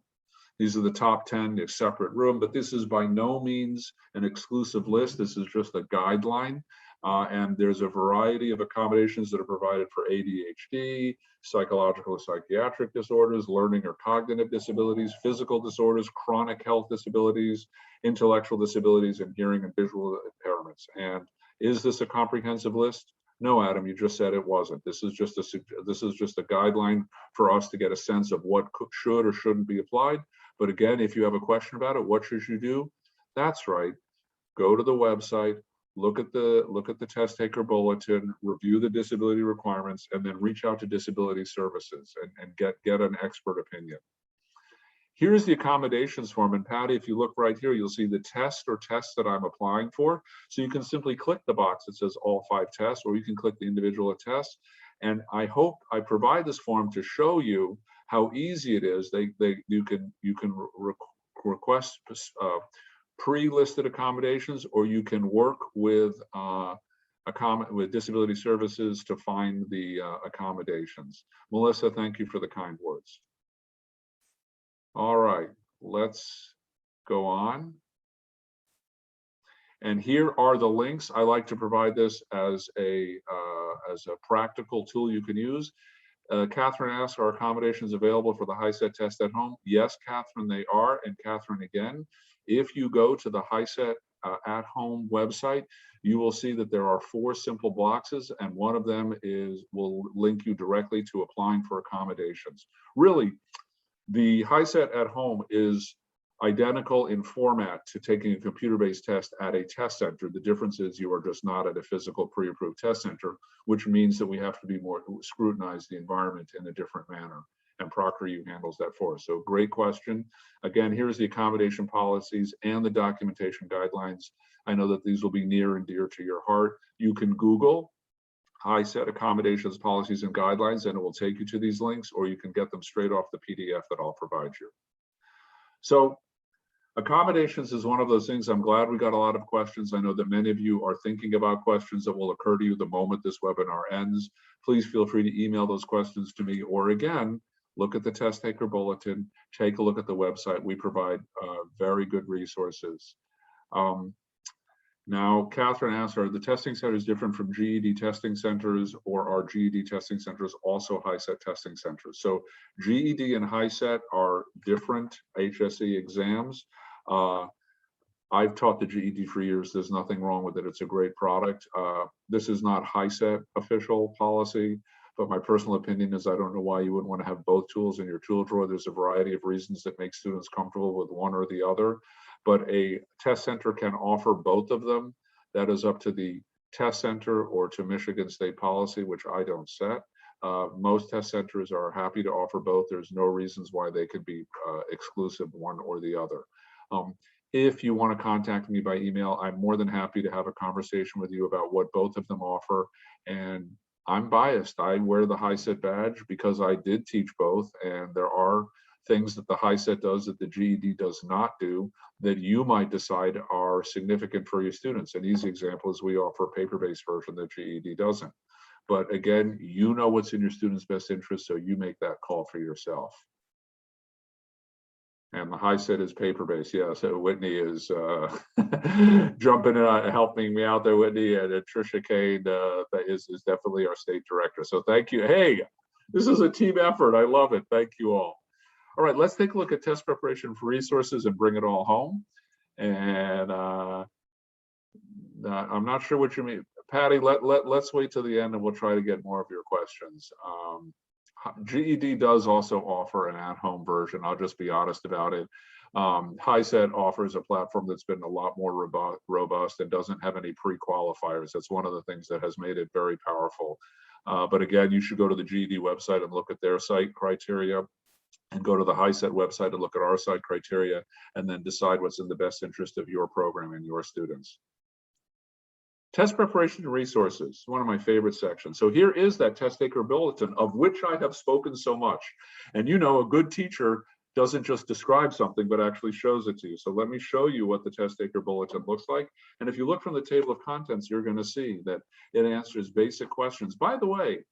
These are the top 10, a separate room, but this is by no means an exclusive list. This is just a guideline. And there's a variety of accommodations that are provided for ADHD, psychological or psychiatric disorders, learning or cognitive disabilities, physical disorders, chronic health disabilities, intellectual disabilities, and hearing and visual impairments. And is this a comprehensive list? No, Adam, you just said it wasn't. This is just a guideline for us to get a sense of what should or shouldn't be applied. But again, if you have a question about it, what should you do? That's right. Go to the website, look at the test taker bulletin, review the disability requirements, and then reach out to Disability Services and get an expert opinion. Here's the accommodations form, and Patty, if you look right here, you'll see the test or tests that I'm applying for. So you can simply click the box that says all 5 tests, or you can click the individual tests. And I hope I provide this form to show you how easy it is. You can request pre-listed accommodations, or you can work with Disability Services to find the accommodations. Melissa, thank you for the kind words. All right, let's go on. And here are the links. I like to provide this as a practical tool you can use. Catherine asks, are accommodations available for the HiSET test at home? Yes, Catherine, they are. And Catherine, again, if you go to the HiSET at-home website, you will see that there are 4 simple boxes, and one of them will link you directly to applying for accommodations. Really, the HiSET at home is identical in format to taking a computer-based test at a test center. The difference is you are just not at a physical pre-approved test center, which means that we have to be more scrutinize the environment in a different manner. And ProctorU handles that for us. So great question. Again, here's the accommodation policies and the documentation guidelines. I know that these will be near and dear to your heart. You can Google HiSET accommodations, policies, and guidelines, and it will take you to these links, or you can get them straight off the PDF that I'll provide you. So accommodations is one of those things. I'm glad we got a lot of questions. I know that many of you are thinking about questions that will occur to you the moment this webinar ends. Please feel free to email those questions to me, or again, look at the test taker bulletin, take a look at the website. We provide very good resources. Now, Catherine asked, are the testing centers different from GED testing centers, or are GED testing centers also HiSET testing centers? So GED and HiSET are different HSE exams. I've taught the GED for years. There's nothing wrong with it. It's a great product. This is not HiSET official policy, but my personal opinion is I don't know why you wouldn't want to have both tools in your tool drawer. There's a variety of reasons that make students comfortable with one or the other, but a test center can offer both of them. That is up to the test center or to Michigan State policy, which I don't set. Most test centers are happy to offer both. There's no reasons why they could be exclusive one or the other. If you want to contact me by email, I'm more than happy to have a conversation with you about what both of them offer. And I'm biased. I wear the HiSET badge because I did teach both, and there are things that the HiSET does that the GED does not do that you might decide are significant for your students. An easy example is we offer a paper-based version that GED doesn't. But again, you know what's in your students' best interest, so you make that call for yourself. And the HiSET is paper-based. Yeah, so Whitney is jumping in, helping me out there, Whitney, and Tricia Kane that is definitely our state director. So thank you. Hey, this is a team effort. I love it. Thank you all. All right, let's take a look at test preparation for resources and bring it all home. And I'm not sure what you mean. Patty, let's wait till the end and we'll try to get more of your questions. GED does also offer an at-home version. I'll just be honest about it. HiSET offers a platform that's been a lot more robust and doesn't have any pre-qualifiers. That's one of the things that has made it very powerful. But again, you should go to the GED website and look at their site criteria, and go to the HiSET website and look at our site criteria, and then decide what's in the best interest of your program and your students. Test preparation and resources, one of my favorite sections. So here is that test taker bulletin of which I have spoken so much. And you know, a good teacher doesn't just describe something, but actually shows it to you. So let me show you what the test taker bulletin looks like. And if you look from the table of contents, you're going to see that it answers basic questions. By the way,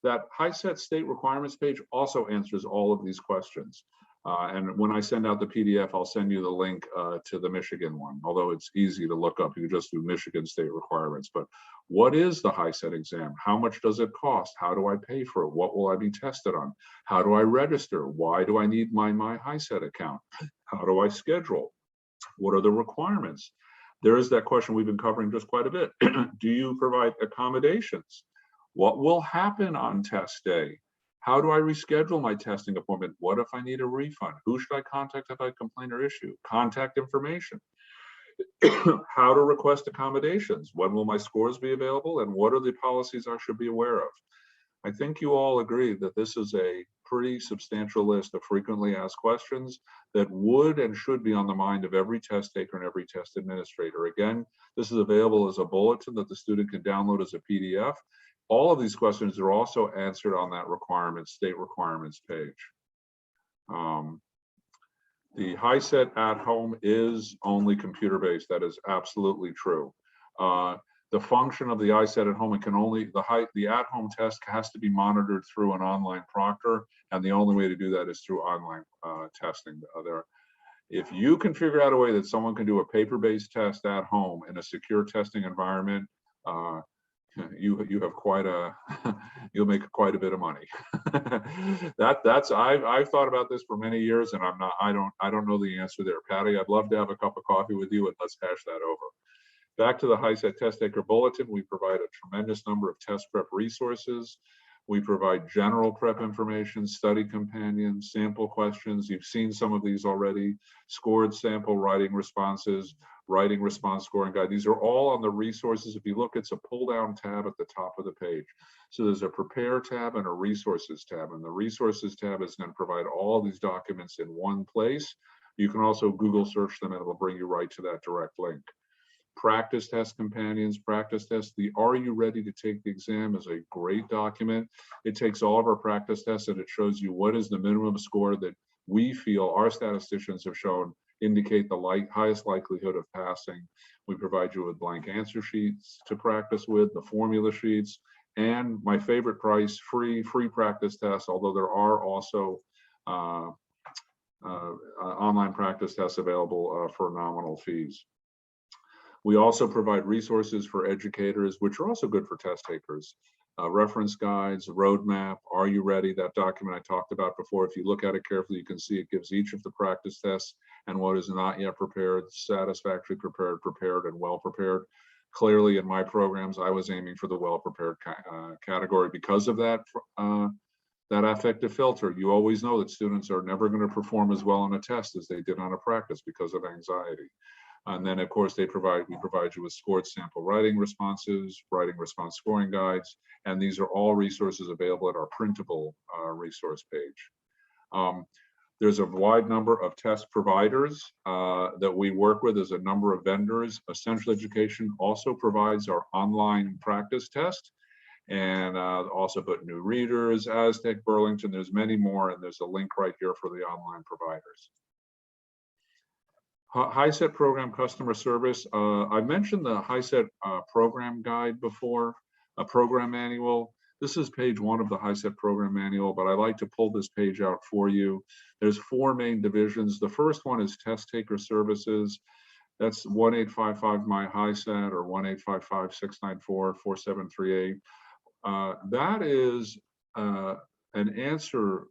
that HiSET state requirements page also answers all of these questions. And when I send out the PDF, I'll send you the link to the Michigan one, although it's easy to look up. You can just do Michigan state requirements. But what is the HiSET exam? How much does it cost? How do I pay for it? What will I be tested on? How do I register? Why do I need my HiSET account? How do I schedule? What are the requirements? There is that question we've been covering just quite a bit. Do you provide accommodations? What will happen on test day? How do I reschedule my testing appointment? What if I need a refund? Who should I contact if I have a complaint or issue? Contact information. How to request accommodations? When will my scores be available? And what are the policies I should be aware of? I think you all agree that this is a pretty substantial list of frequently asked questions that would and should be on the mind of every test taker and every test administrator. Again, this is available as a bulletin that the student can download as a PDF. All of these questions are also answered on that state requirements page. The HiSET at home is only computer-based. That is absolutely true. The function of the HiSET at home, it can only, the at-home test has to be monitored through an online proctor, and the only way to do that is through online testing. If you can figure out a way that someone can do a paper-based test at home in a secure testing environment, you have quite a you'll make quite a bit of money. I've thought about this for many years, and I don't know the answer there. Patty, I'd love to have a cup of coffee with you, and let's hash that over. Back to the HiSET Test Taker Bulletin, we provide a tremendous number of test prep resources. We provide general prep information, study companions, sample questions. You've seen some of these already. Scored sample writing responses, writing response scoring guide. These are all on the resources. If you look, it's a pull down tab at the top of the page. So there's a prepare tab and a resources tab. And the resources tab is going to provide all these documents in one place. You can also Google search them and it'll bring you right to that direct link. Practice test companions, practice tests. The Are You Ready to Take the Exam is a great document. It takes all of our practice tests and it shows you what is the minimum score that we feel our statisticians have shown indicate the highest likelihood of passing. We provide you with blank answer sheets to practice with, the formula sheets, and my favorite price, free practice tests, although there are also online practice tests available for nominal fees. We also provide resources for educators, which are also good for test takers. Reference guides, roadmap, Are You Ready? That document I talked about before. If you look at it carefully, you can see it gives each of the practice tests and what is not yet prepared, satisfactory prepared, prepared, and well prepared. Clearly in my programs, I was aiming for the well prepared category because of that affective filter. You always know that students are never going to perform as well on a test as they did on a practice because of anxiety. And then, of course, we provide you with scored sample writing responses, writing response scoring guides, and these are all resources available at our printable resource page. There's a wide number of test providers that we work with. There's a number of vendors. Essential Education also provides our online practice test, and also put New Readers, Aztec, Burlington. There's many more, and there's a link right here for the online providers. HiSET program customer service. I mentioned the HiSET program guide before, a program manual. This is page 1 of the HiSET program manual, but I like to pull this page out for you. There's 4 main divisions. The first one is test taker services. That's 1-855-MY-HiSET or 1-855-694-4738. That is an answer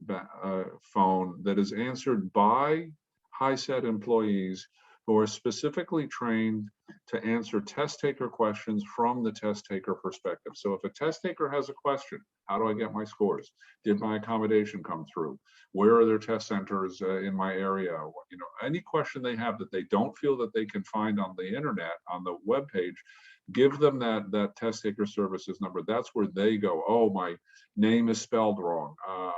phone that is answered by HiSET employees who are specifically trained to answer test taker questions from the test taker perspective. So if a test taker has a question, how do I get my scores? Did my accommodation come through? Where are there test centers in my area? You know, any question they have that they don't feel that they can find on the internet, on the web page, give them that test taker services number. That's where they go, oh, my name is spelled wrong.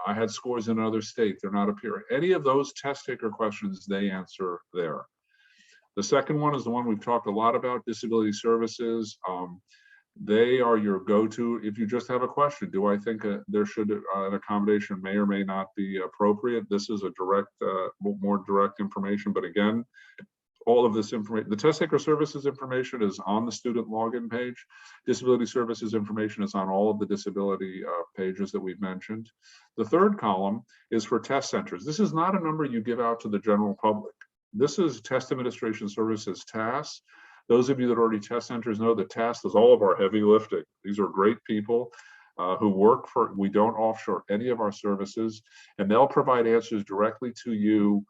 I had scores in another state, they're not appearing. Any of those test taker questions, they answer there. The second one is the one we've talked a lot about, disability services. They are your go-to if you just have a question. Do I think there should an accommodation may or may not be appropriate? This is a direct, more direct information, but again, all of this information, the test taker services information is on the student login page. Disability services information is on all of the disability pages that we've mentioned. The third column is for test centers. This is not a number you give out to the general public. This is Test Administration Services, TAS. Those of you that are already test centers know that TAS does all of our heavy lifting. These are great people who work for, we don't offshore any of our services, and they'll provide answers directly to you.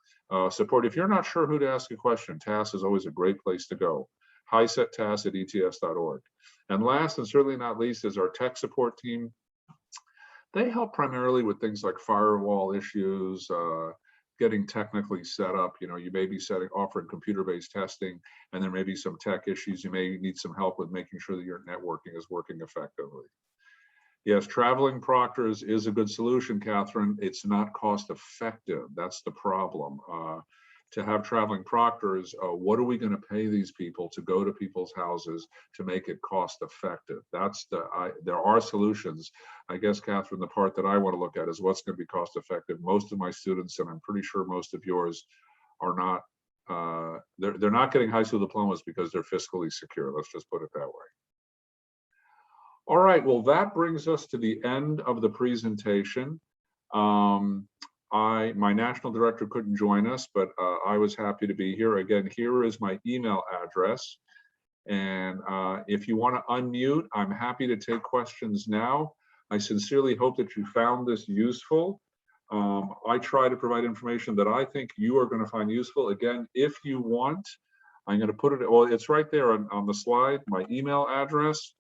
Support. If you're not sure who to ask a question, TAS is always a great place to go. HiSET TAS at ets.org. And last and certainly not least is our tech support team. They help primarily with things like firewall issues, getting technically set up. You know, you may be offering computer-based testing, and there may be some tech issues. You may need some help with making sure that your networking is working effectively. Yes, traveling proctors is a good solution, Catherine. It's not cost effective. That's the problem. To have traveling proctors, what are we going to pay these people to go to people's houses to make it cost effective? That's there are solutions. I guess, Catherine, the part that I want to look at is what's going to be cost effective. Most of my students, and I'm pretty sure most of yours, are not, they're not getting high school diplomas because they're fiscally secure. Let's just put it that way. All right, well, that brings us to the end of the presentation. My national director couldn't join us, but I was happy to be here. Again, here is my email address. And if you want to unmute, I'm happy to take questions now. I sincerely hope that you found this useful. I try to provide information that I think you are going to find useful. Again, if you want, I'm going to put it, well, it's right there on the slide, my email address.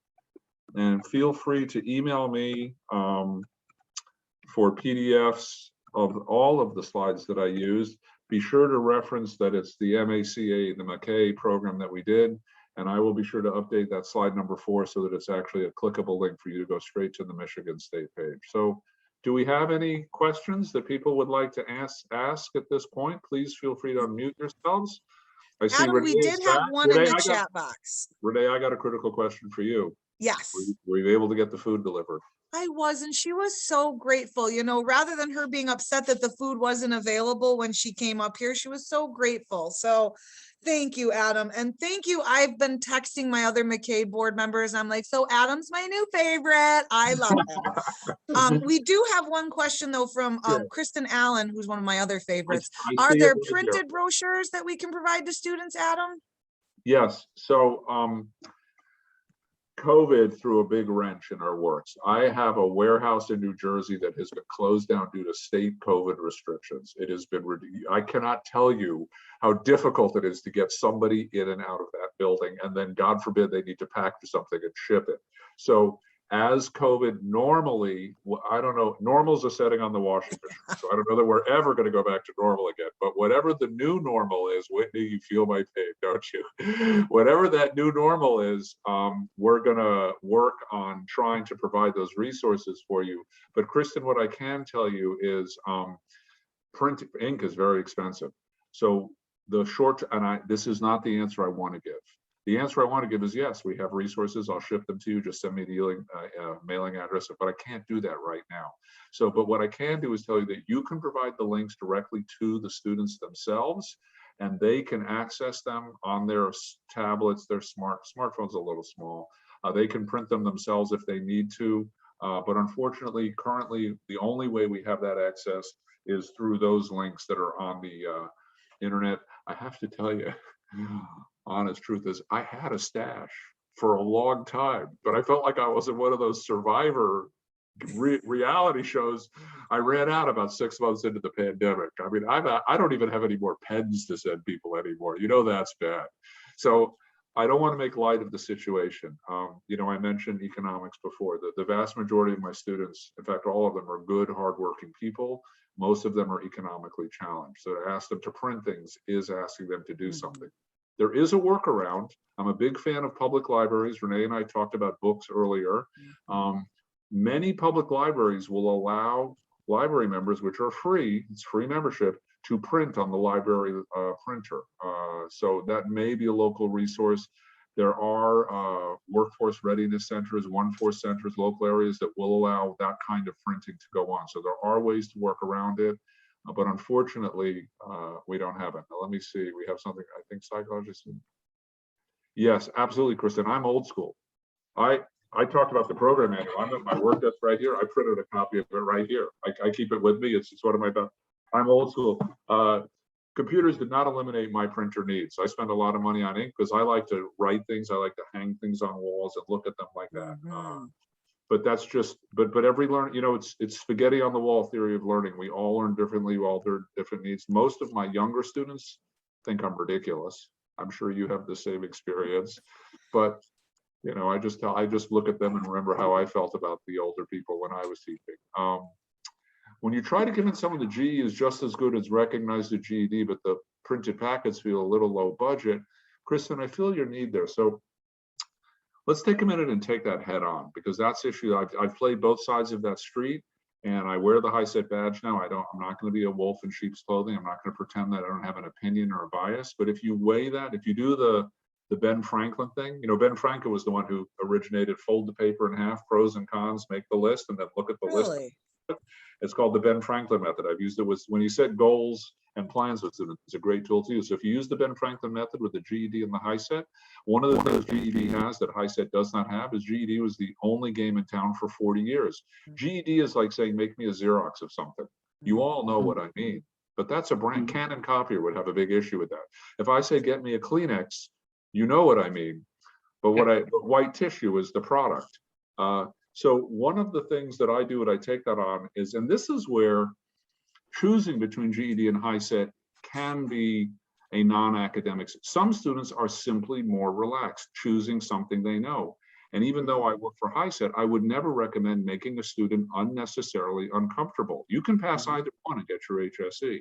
And feel free to email me for PDFs of all of the slides that I used. Be sure to reference that it's the MACA, the McKay program that we did. And I will be sure to update that slide number 4 so that it's actually a clickable link for you to go straight to the Michigan State page. So do we have any questions that people would like to ask at this point? Please feel free to unmute yourselves. I see Adam, we Renee did is have back. one in the chat box. Renee, I got a critical question for you. Yes. Were you able to get the food delivered? I was, and she was so grateful, you know, rather than her being upset that the food wasn't available when she came up here, she was so grateful. So thank you, Adam. And thank you. I've been texting my other McKay board members. I'm like, so Adam's my new favorite. I love him. We do have one question though from Sure. Kristen Allen, who's one of my other favorites. I Are see there it right here. printed brochures that we can provide to students, Adam? Yes. So COVID threw a big wrench in our works. I have a warehouse in New Jersey that has been closed down due to state COVID restrictions. It has been, I cannot tell you how difficult it is to get somebody in and out of that building. And then God forbid they need to pack something and ship it. So as COVID normally, I don't know, normal's a setting on the washing machine. So I don't know that we're ever going to go back to normal again, but whatever the new normal is, Whitney, you feel my pain, don't you? Whatever that new normal is, we're going to work on trying to provide those resources for you. But Kristen, what I can tell you is print ink is very expensive. So the short, and this is not the answer I want to give. The answer I want to give is yes, we have resources. I'll ship them to you. Just send me the mailing address, but I can't do that right now. So, but what I can do is tell you that you can provide the links directly to the students themselves, and they can access them on their tablets, their smartphones, a little small. They can print them themselves if they need to. But unfortunately, currently, the only way we have that access is through those links that are on the internet. I have to tell you, honest truth is I had a stash for a long time, but I felt like I was in one of those Survivor reality shows. I ran out about 6 months into the pandemic. I mean, I don't even have any more pens to send people anymore. You know, that's bad. So I don't want to make light of the situation. You know, I mentioned economics before. The vast majority of my students, in fact, all of them are good, hardworking people. Most of them are economically challenged. So to ask them to print things is asking them to do something. There is a workaround. I'm a big fan of public libraries. Renee and I talked about books earlier. Many public libraries will allow library members, which are free, it's free membership, to print on the library printer. So that may be a local resource. There are workforce readiness centers, one-force centers, local areas that will allow that kind of printing to go on. So there are ways to work around it. But unfortunately, we don't have it. Now, let me see. We have something, I think, psychologist. Yes, absolutely, Kristen. I'm old school. I talked about the program manual. I'm at my work desk right here. I printed a copy of it right here. I keep it with me. It's one of my best. I'm old school. Computers did not eliminate my printer needs. I spend a lot of money on ink because I like to write things. I like to hang things on walls and look at them like that. But that's just, but every learn, you know, it's spaghetti on the wall theory of learning. We all learn differently, we all learn different needs. Most of my younger students think I'm ridiculous. I'm sure you have the same experience, but you know, I just look at them and remember how I felt about the older people when I was teaching. When you try to convince someone the GE is just as good as recognize the GED, but the printed packets feel a little low budget, Kristen, I feel your need there. So let's take a minute and take that head on, because that's the issue. I've played both sides of that street, and I wear the HiSET badge now. I'm not going to be a wolf in sheep's clothing. I'm not going to pretend that I don't have an opinion or a bias. But if you weigh that, if you do the Ben Franklin thing, you know, Ben Franklin was the one who originated fold the paper in half, pros and cons, make the list, and then look at the list. It's called the Ben Franklin method. I've used it with, when you set goals and plans with students, it's a great tool to use. So if you use the Ben Franklin method with the GED and the HiSET, one of the things GED has that HiSET does not have is GED was the only game in town for 40 years. GED is like saying, make me a Xerox of something. You all know what I mean, but that's a brand. Canon copier would have a big issue with that. If I say, get me a Kleenex, you know what I mean. but but white tissue is the product. So one of the things that I do, and I take that on, is, and this is where choosing between GED and HiSET can be a non-academic. Some students are simply more relaxed, choosing something they know. And even though I work for HiSET, I would never recommend making a student unnecessarily uncomfortable. You can pass either one and get your HSE.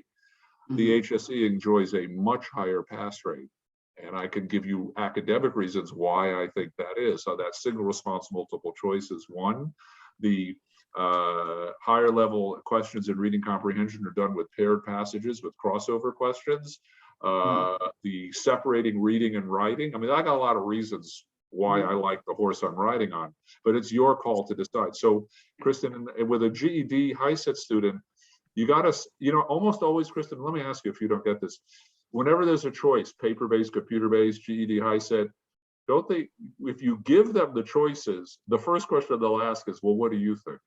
The HSE enjoys a much higher pass rate. And I can give you academic reasons why I think that is. So that single response multiple choice is one. The higher level questions in reading comprehension are done with paired passages with crossover questions. The separating reading and writing. I mean, I got a lot of reasons why I like the horse I'm riding on, but it's your call to decide. So Kristen, with a GED HiSET student, you got to, you know, almost always, Kristen, let me ask you if you don't get this. Whenever there's a choice, paper-based, computer-based, GED, HiSET, don't they, if you give them the choices, the first question they'll ask is, well, what do you think?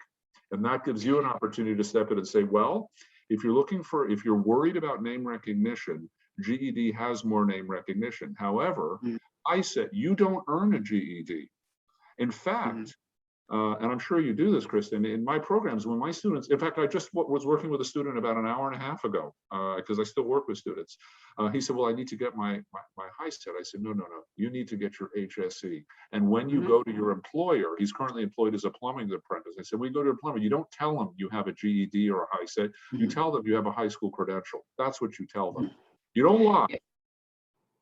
And that gives you an opportunity to step in and say, well, if you're worried about name recognition, GED has more name recognition. However, HiSET, you don't earn a GED. In fact, and I'm sure you do this, Kristen, in my programs, when my students, in fact, I just was working with a student about an hour and a half ago, because I still work with students. He said, well, I need to get my HiSET. I said, no, you need to get your HSE. And when you go to your employer, he's currently employed as a plumbing apprentice. I said, when you go to a plumber, you don't tell them you have a GED or a HiSET. You tell them you have a high school credential. That's what you tell them. You don't lie.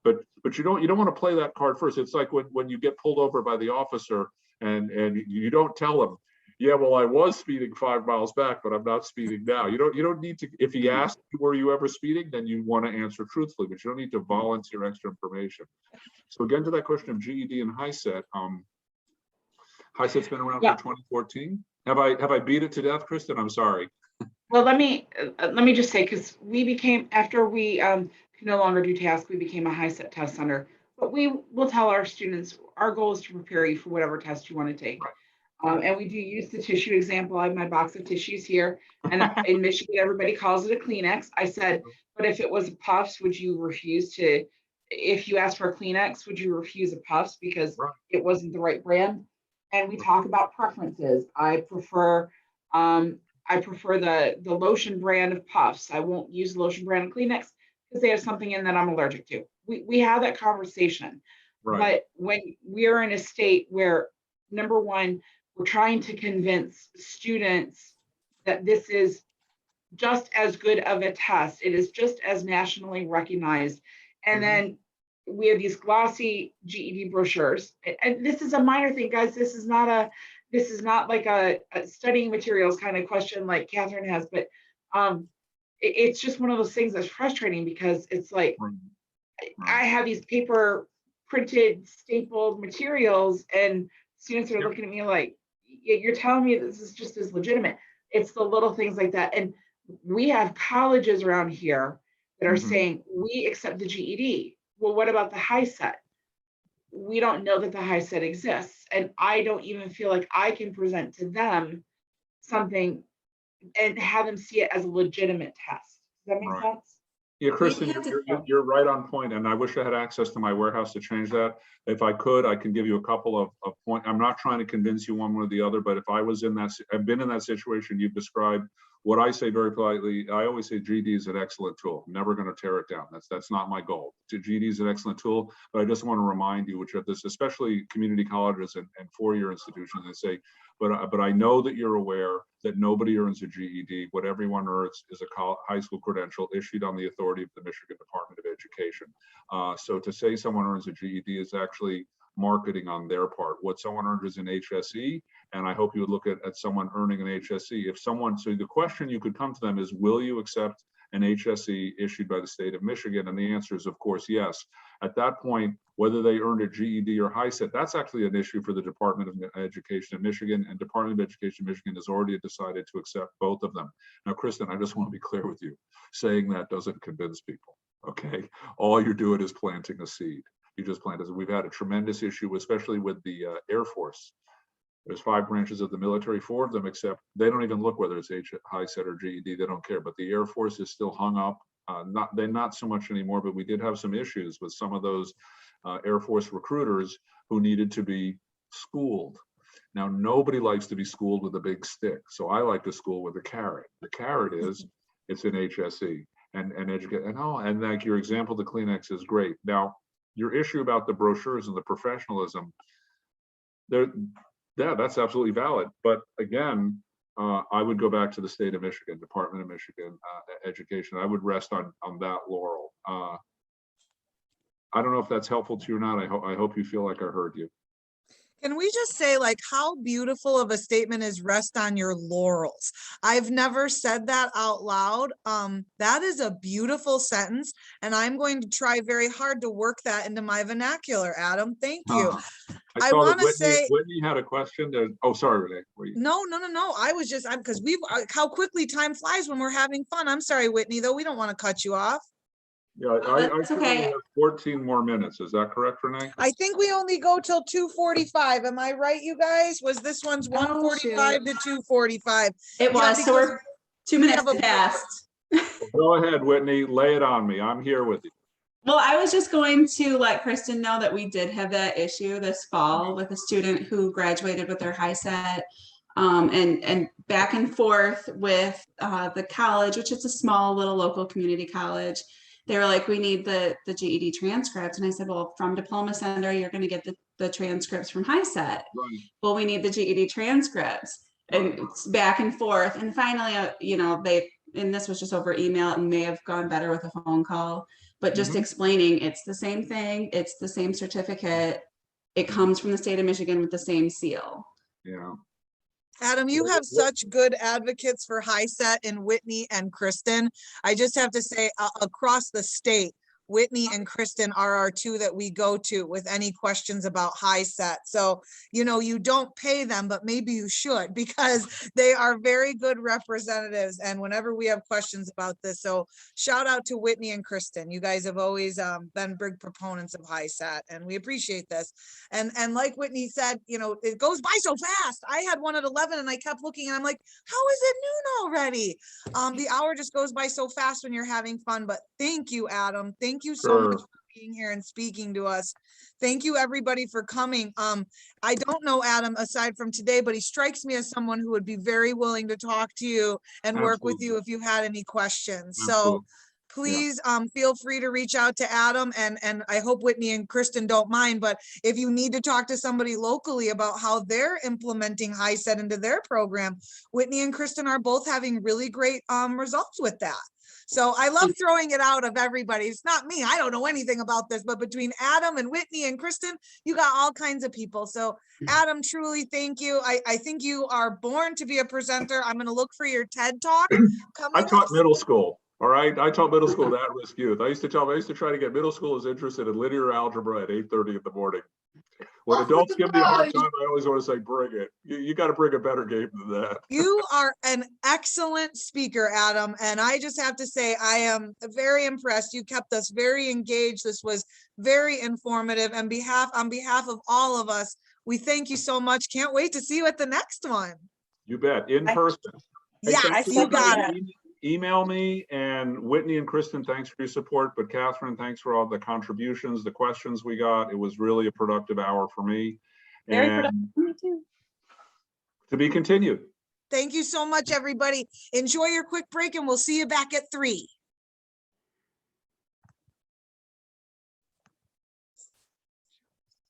But you don't want to play that card first. It's like when you get pulled over by the officer and you don't tell them, yeah, well, I was speeding 5 miles back, but I'm not speeding now. You don't need to. If he asks you, were you ever speeding, then you want to answer truthfully, but you don't need to volunteer extra information. So again, to that question of GED and HiSET, HiSET's been around for 2014. Have I beat it to death, Kristen? I'm sorry. Well, let me just say, because we became, after we could no longer do tasks, we became a HiSET test center. But we will tell our students, our goal is to prepare you for whatever test you want to take. Right. And we do use the tissue example. I have my box of tissues here. And in Michigan, everybody calls it a Kleenex. I said, but if it was Puffs, would you refuse to, if you asked for a Kleenex, would you refuse a Puffs because it wasn't the right brand? And we talk about preferences. I prefer the lotion brand of Puffs. I won't use the lotion brand of Kleenex because they have something in that I'm allergic to. We have that conversation. Right. But when we're in a state where, number one, we're trying to convince students that this is just as good of a test, it is just as nationally recognized. And then we have these glossy GED brochures. And this is a minor thing, guys. This is not like a studying materials kind of question like Catherine has, but it's just one of those things that's frustrating because it's like, I have these paper printed stapled materials and students are looking at me like, you're telling me this is just as legitimate. It's the little things like that. And we have colleges around here that are saying, we accept the GED. Well, what about the HiSET? We don't know that the HiSET exists. And I don't even feel like I can present to them something and have them see it as a legitimate test. Does that make sense? Yeah, Kristen, you're right on point, and I wish I had access to my warehouse to change that. If I could, I can give you a couple of points. I'm not trying to convince you one way or the other, but if I was in that, I've been in that situation you've described. What I say very politely, I always say GED is an excellent tool. I'm never going to tear it down. That's not my goal. GED is an excellent tool, but I just want to remind you, which are this, especially community colleges and four-year institutions, they say, but I know that you're aware that nobody earns a GED. What everyone earns is a high school credential issued on the authority of the Michigan Department of Education. So to say someone earns a GED is actually marketing on their part. What someone earns is an HSE, and I hope you would look at someone earning an HSE. If someone, so the question you could come to them is, will you accept an HSE issued by the state of Michigan? And the answer is, of course, yes. At that point, whether they earned a GED or HiSET, that's actually an issue for the Department of Education of Michigan, and Department of Education of Michigan has already decided to accept both of them. Now, Kristen, I just want to be clear with you. Saying that doesn't convince people, okay? All you're doing is planting a seed. You just planted. We've had a tremendous issue, especially with the Air Force. There's 5 branches of the military, 4 of them accept. They don't even look whether it's HiSET or GED. They don't care. But the Air Force is still hung up they're not so much anymore, but we did have some issues with some of those Air Force recruiters who needed to be schooled. Now, nobody likes to be schooled with a big stick. So I like to school with a carrot. The carrot is, it's an HSE and educate. And like your example, the Kleenex is great. Now, your issue about the brochures and the professionalism, yeah, that's absolutely valid. But again, I would go back to the state of Michigan, Department of Michigan Education. I would rest on that laurel. I don't know if that's helpful to you or not. I hope you feel like I heard you. Can we just say, like, how beautiful of a statement is rest on your laurels? I've never said that out loud. That is a beautiful sentence, and I'm going to try very hard to work that into my vernacular, Adam. Thank you. I want to say Whitney had a question. Oh, sorry, Renee. No. I was just, because how quickly time flies when we're having fun. I'm sorry, Whitney, though. We don't want to cut you off. Yeah, I okay. have 14 more minutes. Is that correct, Renee? I think we only go till 2:45. Am I right, you guys? Was this one's 1:45 to 2:45? It was, so we're 2 minutes past. Go ahead, Whitney, lay it on me. I'm here with you. Well, I was just going to let Kristen know that we did have that issue this fall with a student who graduated with their HiSET, and back and forth with the college, which is a small little local community college. They were like, we need the GED transcript. And I said, well, from Diploma Center, you're going to get the transcripts from HiSET. Right. Well, we need the GED transcripts. And it's back and forth. And finally, and this was just over email, and may have gone better with a phone call, but just explaining it's the same thing. It's the same certificate. It comes from the state of Michigan with the same seal. Yeah. Adam, you have such good advocates for HiSET in Whitney and Kristen. I just have to say, across the state, Whitney and Kristen are our two that we go to with any questions about HiSET. So, you don't pay them, but maybe you should, because they are very good representatives. And whenever we have questions about this, so shout out to Whitney and Kristen. You guys have always been big proponents of HiSET, and we appreciate this. And like Whitney said, it goes by so fast. I had one at 11 and I kept looking and I'm like, how is it noon already? The hour just goes by so fast when you're having fun. But thank you, Adam. Thank you so much for being here and speaking to us. Thank you, everybody, for coming. I don't know Adam aside from today, but he strikes me as someone who would be very willing to talk to you and work with you if you had any questions. So please feel free to reach out to Adam, and I hope Whitney and Kristen don't mind, but if you need to talk to somebody locally about how they're implementing HiSET into their program, Whitney and Kristen are both having really great results with that. So I love throwing it out of everybody. It's not me. I don't know anything about this, but between Adam and Whitney and Kristen, you got all kinds of people. So Adam, truly thank you. I think you are born to be a presenter. I'm going to look for your TED Talk. I taught middle school. All right. I taught middle school to at-risk youth. I used to try to get middle schoolers interested in linear algebra at 8:30 in the morning. When adults give me a hard time, I always want to say, bring it. You got to bring a better game than that. You are an excellent speaker, Adam. And I just have to say, I am very impressed. You kept us very engaged. This was very informative. And on behalf of all of us, we thank you so much. Can't wait to see you at the next one. You bet. In person. Yes, you got it. Email me, and Whitney and Kristen, thanks for your support. But Catherine, thanks for all the contributions, the questions we got. It was really a productive hour for me. Very productive for me too. To be continued. Thank you so much, everybody. Enjoy your quick break, and we'll see you back at 3.